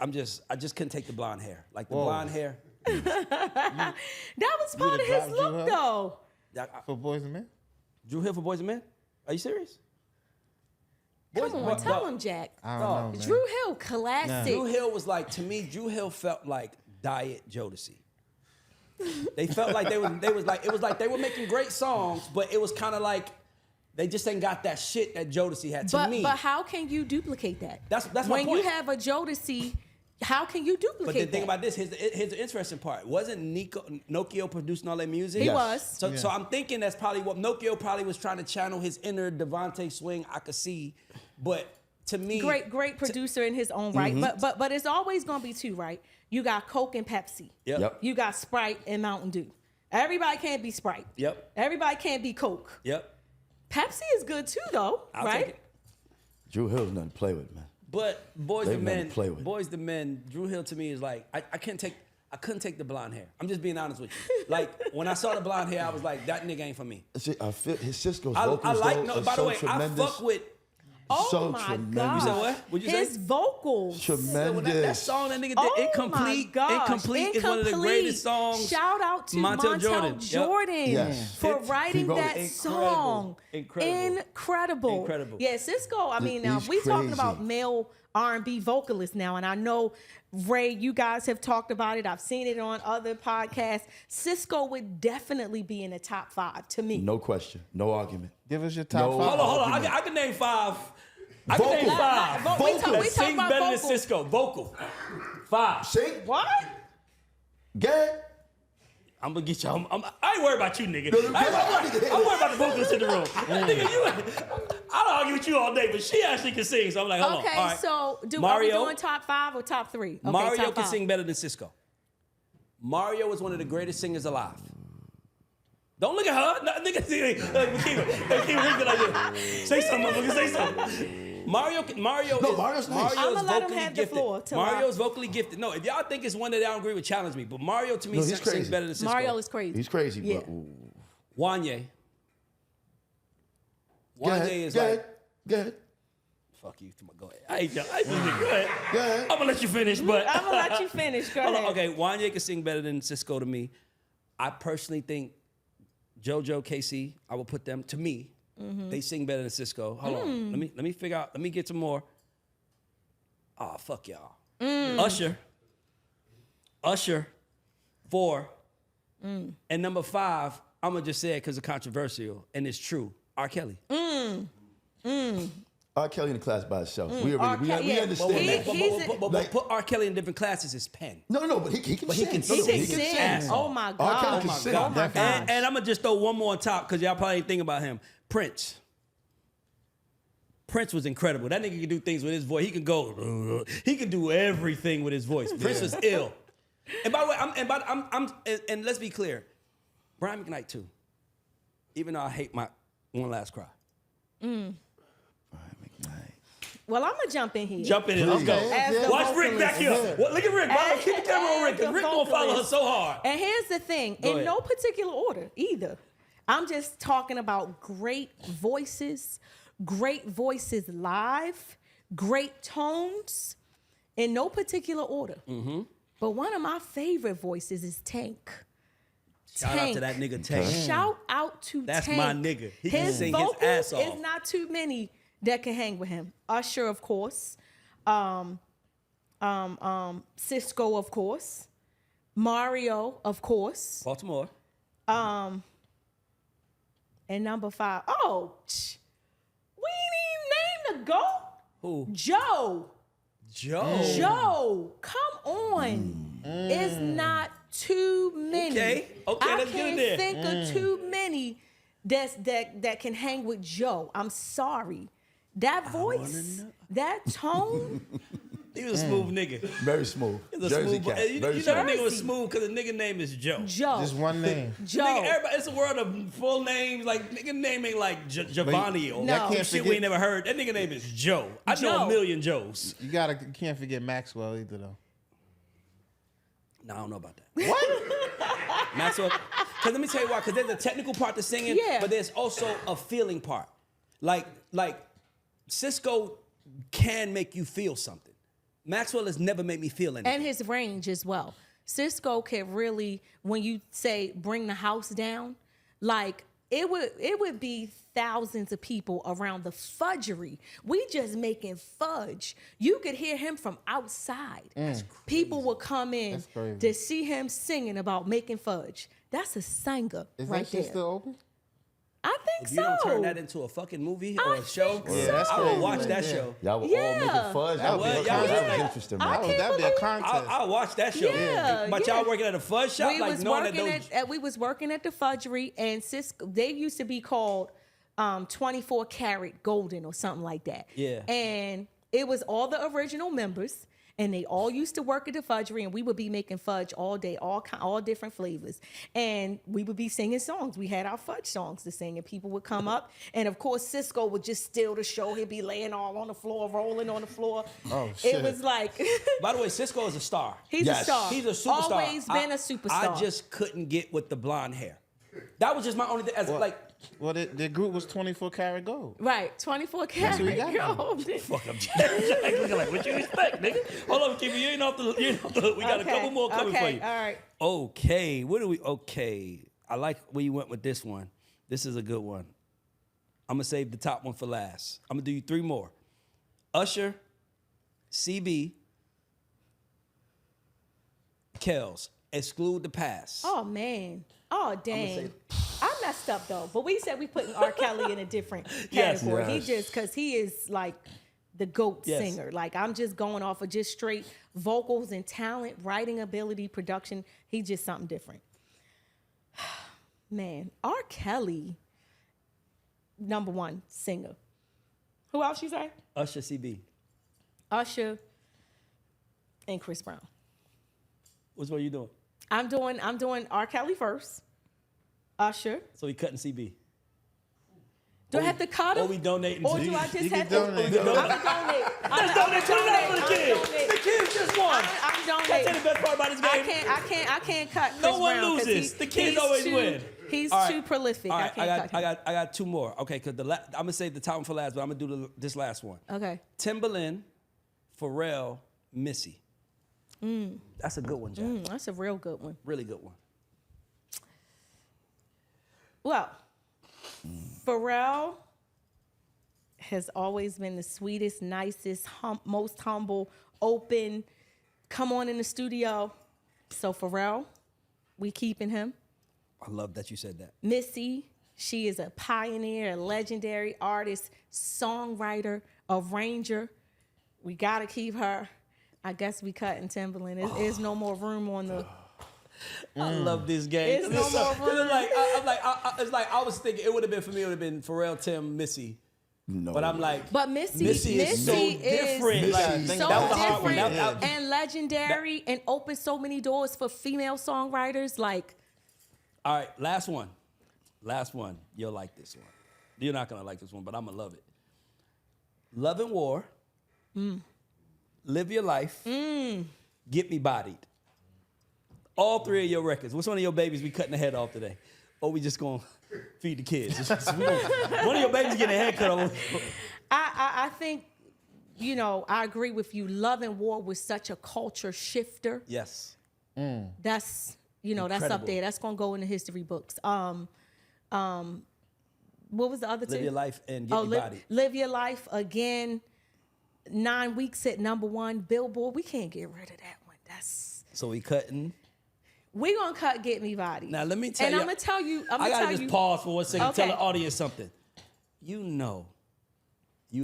couldn't take the blonde hair. Like the blonde hair. That was part of his dropped Drew look, Hill? though. For Boys and Men? Drew Hill for Boys and Men? Are you serious? Come on, tell him, Jack. I don't know, man. Drew Hill, classic. Drew Hill was like, to me, Drew Hill felt like Diet Jodeci. They felt like it was like they were making great songs, but it was kind of like they just ain't got that shit that Jodeci had. To me, but how can you duplicate that? That's my when point. you have a Jodeci, how can you duplicate But the that? thing about this, here's the interesting part. Wasn't Nokio producing all that music? He was. So I'm thinking that's probably what Nokio probably was trying to channel his inner Devontae swing. I could see, but to me, great producer in his own right. But it's always gonna be 2, right? You got Coke and Pepsi. Yep. You got Sprite and Mountain Dew. Everybody can't be Sprite. Yep. Everybody can't be Coke. Yep. Pepsi is good too, though, I'll right? take it. Drew Hill's nothing to play with, man. But Boys They've the nothing Men, to play with. Boys the Men, Drew Hill to me is like I can't take. I couldn't take the blonde hair. I'm just being honest with you. Like, when I saw the blonde hair, I was like, that nigga ain't for me. See, I feel his Cisco's I vocals like, though, no, are by the so way, tremendous. I fuck with. Oh so my tremendous. God. You said what? What'd you say? His vocals. Tremendous. That song that nigga did, Oh Incomplete. my gosh. Incomplete is one of the greatest songs. Shout out to Montel Jordan, Yes. for He writing wrote that it. song. Incredible. Yeah, Cisco. I mean, now He's we talking crazy. about male R&B vocalists now, and I know Ray, you guys have talked about it. I've seen it on other podcasts. Cisco would definitely be in the top 5 to me. No question. No argument. Give us your top No. 5. Hold on. I can name 5. I can name Vocal. 5. We talk That sings about better than vocal. Cisco. Vocal. 5. Sing. What? Get. I'm gonna get y'all. I ain't worried about you, nigga. No, I'm worried about the vocalists in the room. Nigga, I'll argue with you all day, but she actually can sing. So I'm like, hold on. Okay, All right. so are we Mario. doing top 5 or top 3? Okay, Mario top can 5. sing better than Cisco. Mario is one of the greatest singers alive. Don't look at her. No, nigga, Makeba, like this. Say something, motherfucker. Say something. Mario's nice. I'ma let him vocally have the gifted. floor till Mario's vocally gifted. No, if y'all think it's one that I don't agree with, challenge me. But Mario to me No, he's sings crazy. better than Cisco. Mario is crazy. He's crazy, Yeah. but ooh. Wanye. Go ahead. Wanye is Go like. ahead. Go ahead. Fuck you. Go ahead. I hate y'all. Go ahead. Go ahead. I'm gonna let you finish, but I'm gonna let you finish. Go hold ahead. on. Okay, Wanye can sing better than Cisco to me. I personally think JoJo, KC, I will put them to me. They sing better than Cisco. Hold on. Let me figure out. Let me get some more. Oh, fuck y'all. Usher, 4. And number 5, I'm gonna just say it because it's controversial and it's true. R. Kelly. R. Kelly in the class by itself. We R. already, Kelly, we yeah. understand that. But put R. Kelly in different classes is pen. No, but he can But he sing. can No, sing. He He can can sing. sing. Oh my R. God. Kelly Oh can my sing. God. Definitely. And I'm gonna just throw one more on top because y'all probably ain't think about him. Prince. Prince was incredible. That nigga can do things with his voice. He can go. He can do everything with his voice. Prince was ill. And by the way, and let's be clear, Brian McKnight too. Even though I hate my One Last Cry. Brian McKnight. Well, I'm gonna jump in here. Jump in. Let's go. As the Watch Rick back here. vocalist. Well, look at Rick. As- Keep the camera on Rick because as Rick the gonna follow her vocalist. so hard. And here's the thing, Go in ahead. no particular order either. I'm just talking about great voices live, great tones, in no particular order. But one of my favorite voices is Tank. Shout out to that nigga Tank. Shout out to That's Tank. my nigga. He can sing his vocals ass off. is not too many that can hang with him. Usher, of course. Cisco, of course. Mario, of course. Baltimore. And number 5. Oh, we didn't even name the GOAT. Who? Joe. Joe, come on. It's not too many. Okay, let's get in there. I can't think of too many that can hang with Joe. I'm sorry. That voice, that tone. He was a smooth nigga. Very smooth. He was a Jersey smooth. cat. You know Very the smooth. nigga was Jersey. smooth because the nigga name is Joe. Joe. Just one name. Joe. Nigga, everybody, it's a world of full names. Like nigga name ain't like Giovanni or No. some Can't shit we forget- ain't never heard. That nigga name is Joe. I know Joe. a million Joes. You can't forget Maxwell either though. No, I don't know about that. What? Maxwell. Because let me tell you why. Because there's a technical part to singing, Yeah. but there's also a feeling part. Like Cisco can make you feel something. Maxwell has never made me feel anything. And his range as well. Cisco can really, when you say bring the house down, like it would be thousands of people around the fudgery. We just making fudge. You could hear him from outside. People would come in That's crazy. to see him singing about making fudge. That's a singer Is right that shit there. still open? I think if so. you don't turn that into a fucking movie or a show, think so. Yeah, that's I will crazy watch right that there. show. Y'all were all Yeah. making fudge. That would- was y'all would- interesting, I man. can't That'd be a believe- contest. I'll watch that show. Yeah, But yeah. y'all working at a fudge shop, We like was knowing that working those. at we was working at the fudgery, and Cisco, they used to be called 24 karat golden or something like that. Yeah. And it was all the original members, and they all used to work at the fudgery, and we would be making fudge all day, all different flavors, and we would be singing songs. We had our fudge songs to sing, and people would come up, and of course Cisco would just steal the show. He'd be laying all on the floor, rolling on the floor. Oh, shit. It was like. By the way, Cisco is a star. He's a star. He's a superstar. Always been a superstar. I just couldn't get with the blonde hair. That was just my only thing. Well, the group was 24 karat gold. Right, 24 what we karat got. gold. Fuck, I'm Jack looking like, what you expect, nigga? Hold on, Keith, you ain't off the hook. We got a couple more coming for you. All right. Okay, okay. I like where you went with this one. This is a good one. I'm going to save the top one for last. I'm going to do you 3 more. Usher, CB, Kels. Exclude the past. Oh, man. Oh, dang. I messed up, though. But we said we putting R. Kelly in a different category. Yes. He just, because he is like the GOAT singer. Like, I'm just going off of just straight vocals and talent, writing ability, production. He's just something different. Man, R. Kelly, #1 singer. Who else you say? Usher, CB. Usher and Chris Brown. Which one are you doing? I'm doing R. Kelly first. Usher. So we cutting CB. Do I have to cut him? Or we donating Or to do you? I just You have can to? donate. I'm gonna donate. Let's donate $20 for the kids. The kids just won. I'm That's donating. the best part about this game. I can't cut Chris No one Brown 'cause loses. The kids he's always too- win. He's All right. too prolific. All I right, can't cut him. I got 2 more. Okay, because I'm gonna save the top one for last, but I'm gonna do this last one. Okay. Timberland, Pharrell, Missy. That's a good one, Jack. That's a real good one. Really good one. Well, Pharrell has always been the sweetest, nicest, most humble, open. Come on in the studio. So Pharrell, we keeping him. I love that you said that. Missy, she is a pioneer, a legendary artist, songwriter, arranger. We gotta keep her. I guess we cutting Timberland. There's no more room on the. I love this game. It's no more room. It's like I was thinking it would have been for me. It would have been Pharrell, Tim, Missy. No. But I'm like, But Missy is so different. Like, so that was a hard one. different and legendary and opened so many doors for female songwriters. Like, all right, last one. You'll like this one. You're not gonna like this one, but I'm gonna love it. Love and War. Live Your Life. Get Me Bodied. All 3 of your records. Which one of your babies we cutting the head off today? Or we just gonna feed the kids? One of your babies getting a haircut on. I think, I agree with you. Love and War was such a culture shifter. Yes. That's, that's up Incredible. there. That's gonna go in the history books. What was the other two? Live Your Life and Get Me Bodied. Live Your Life again. 9 weeks at #1 Billboard. We can't get rid of that one. So we cutting. We gonna cut Get Me Bodied. Now let me tell and you. I'm gonna tell you. I gotta just pause for 1 second. Okay. Tell the audience something. You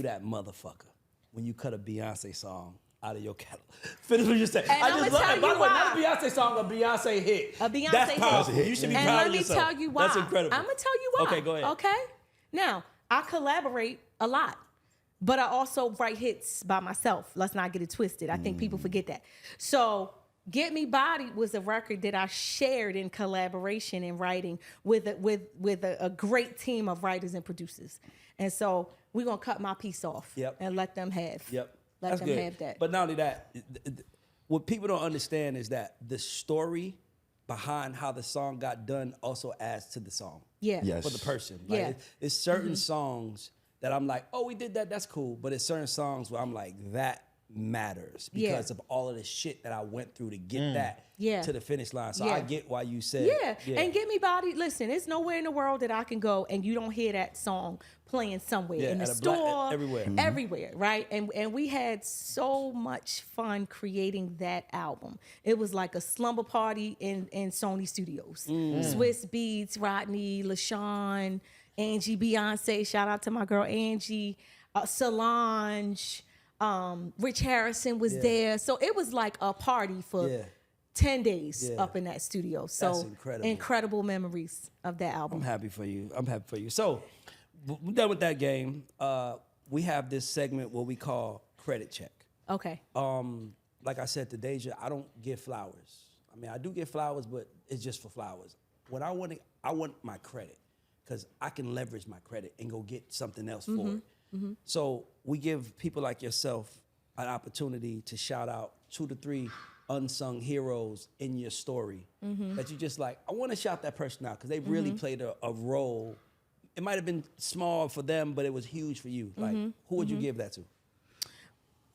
that motherfucker when you cut a Beyonce song out of your catalog. Finish what you say. And I I'ma just love tell it. By you the way, why. not a Beyonce song, a Beyonce hit. A Beyonce That's hit. powerful. You should be And proud let of me yourself. tell you why. That's incredible. I'm gonna tell you why. Okay, go ahead. Okay. Now I collaborate a lot, but I also write hits by myself. Let's not get it twisted. I think people forget that. So Get Me Bodied was a record that I shared in collaboration and writing with a great team of writers and producers. And so we're gonna cut my piece off and let them have. Let That's them good. have that. But not only that, what people don't understand is that the story behind how the song got done also adds to the song. Yeah. Yes. For the person. Like, Yeah. it's certain songs that I'm like, oh, we did that, that's cool. But it's certain songs where I'm like, that matters because of all of the shit that I went through to get that to the finish line. So I get why you said And Get Me Bodied, listen, there's nowhere in the world that I can go and you don't hear that song playing somewhere in the at a store, everywhere. everywhere, right? And we had so much fun creating that album. It was like a slumber party in Sony Studios. Swiss Beats, Rodney, LaShawn, Angie, Beyonce, shout out to my girl Angie, Solange, Rich Harrison was there. So it was like a party for 10 days up in that studio. So That's incredible. Incredible memories of that album. I'm happy for you. So we're done with that game. We have this segment what we call credit check. Okay. My like I said to Deja, I don't give flowers. I mean, I do give flowers, but it's just for flowers. What I want my credit, because I can leverage my credit and go get something else for it. So we give people like yourself an opportunity to shout out 2 to 3 unsung heroes in your story that you just like, I want to shout that person out because they really played a role. It might have been small for them, but it was huge for you. Like, who would you give that to?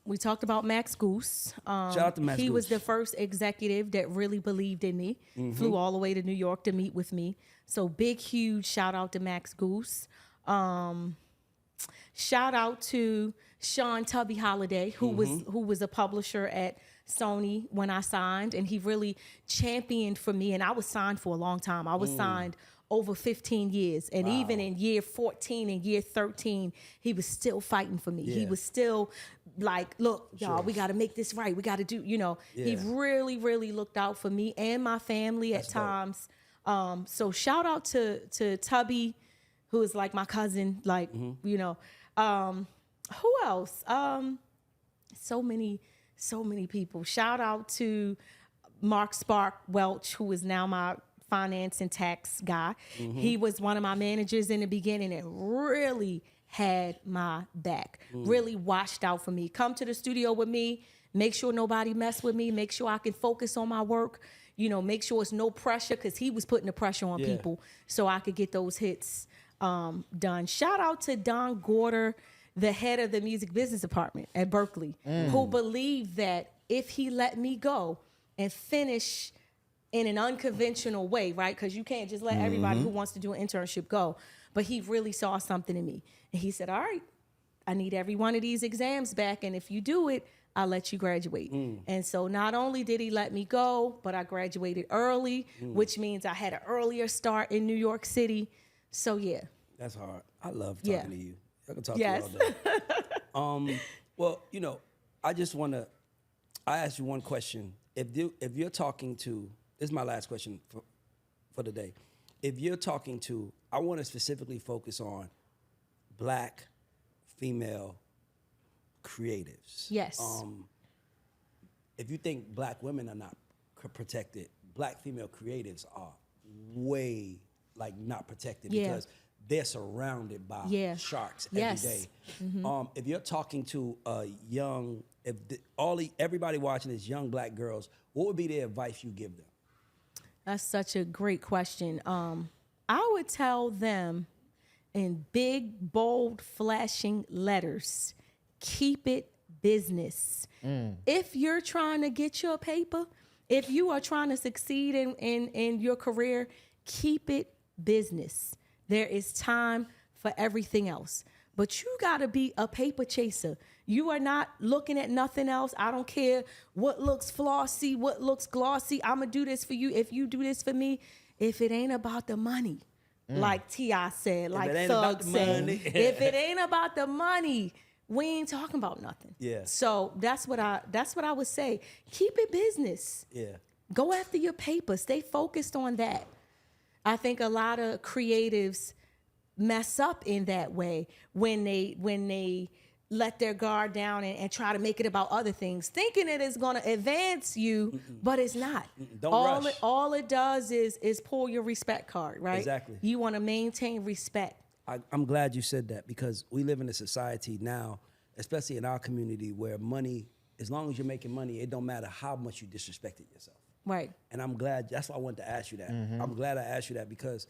We talked about Max Goose. Shout out to Max Goose. He was the first executive that really believed in me. Flew all the way to New York to meet with me. So big, huge shout out to Max Goose. Shout out to Sean Tubby Holiday, who was a publisher at Sony when I signed, and he really championed for me. And I was signed for a long time. I was signed over 15 years. And even in year 14 and year 13, he was still fighting for me. He was still like, look, y'all, we got to make this right. We got to do, he really, really looked out for me and my family at times. So shout out to Tubby, who is like my cousin, like, who else? So many people. Shout out to Mark Spark Welch, who is now my finance and tax guy. He was one of my managers in the beginning and really had my back, really watched out for me. Come to the studio with me, make sure nobody mess with me, make sure I can focus on my work, make sure it's no pressure, because he was putting the pressure on people so I could get those hits done. Shout out to Don Gorder, the head of the music business department at Berkeley, who believed that if he let me go and finish in an unconventional way, right? Because you can't just let everybody who wants to do an internship go. But he really saw something in me. And he said, all right, I need every one of these exams back. And if you do it, I'll let you graduate. And so not only did he let me go, but I graduated early, which means I had an earlier start in New York City. So, yeah. That's hard. I love talking to you. I can talk to you all day. Well, I just want to, I ask you one question. If you're talking to, this is my last question for the day. If you're talking to, I want to specifically focus on Black female creatives. Yes. If you think Black women are not protected, Black female creatives are way not protected because they're surrounded by sharks every day. If you're talking to a young, everybody watching is young Black girls, what would be the advice you give them? That's such a great question. I would tell them in big, bold, flashing letters, keep it business. If you're trying to get your paper, if you are trying to succeed in your career, keep it business. There is time for everything else. But you got to be a paper chaser. You are not looking at nothing else. I don't care what looks flossy, what looks glossy. I'm going to do this for you if you do this for me. If it ain't about the money, like T.I. said, like Thug said, if it ain't about the money, we ain't talking about nothing. Yeah. So that's what I would say. Keep it business. Yeah. Go after your paper. Stay focused on that. I think a lot of creatives mess up in that way when they let their guard down and try to make it about other things, thinking it is going to advance you, but it's not. Don't rush. All it does is pull your respect card, right? Exactly. You want to maintain respect. I'm glad you said that because we live in a society now, especially in our community, where money, as long as you're making money, it don't matter how much you disrespected yourself. Right. And I'm glad, that's why I wanted to ask you that. I'm glad I asked you that because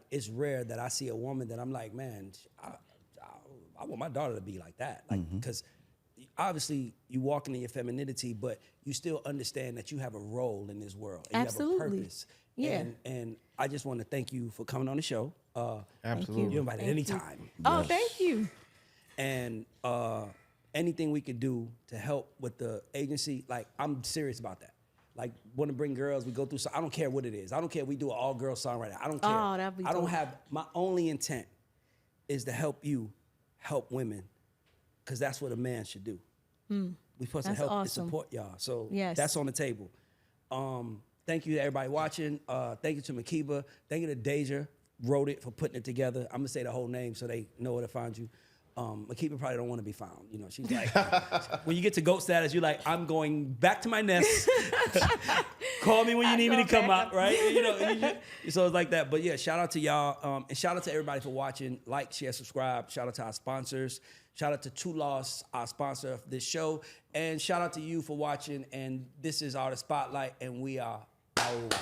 it's rare that I see a woman that I'm like, man, I want my daughter to be like that. Because obviously you walk into your femininity, but you still understand that you have a role in this world. And Absolutely. You have a purpose. Yeah. And I just want to thank you for coming on the show. Absolutely. You're invited anytime. Oh, thank you. And anything we could do to help with the agency, I'm serious about that. Want to bring girls, we go through, so I don't care what it is. I don't care if we do an all-girl songwriter. I don't care. Oh, that'd be I don't dope. have, my only intent is to help you help women, because that's what a man should do. We're supposed to That's help and awesome. support y'all. So Yes. that's on the table. Thank you to everybody watching. Thank you to Makeba. Thank you to Deja, wrote it, for putting it together. I'm going to say the whole name so they know where to find you. Makeba probably don't want to be found. You know, she's like, when you get to GOAT status, you're like, I'm going back to my nest. Call me when you need me to come out, right? You know, so it's like that. But yeah, shout out to y'all. And shout out to everybody for watching. Like, share, subscribe. Shout out to our sponsors. Shout out to True Loss, our sponsor of this show. And shout out to you for watching. And this is Artist Spotlight, and we are out.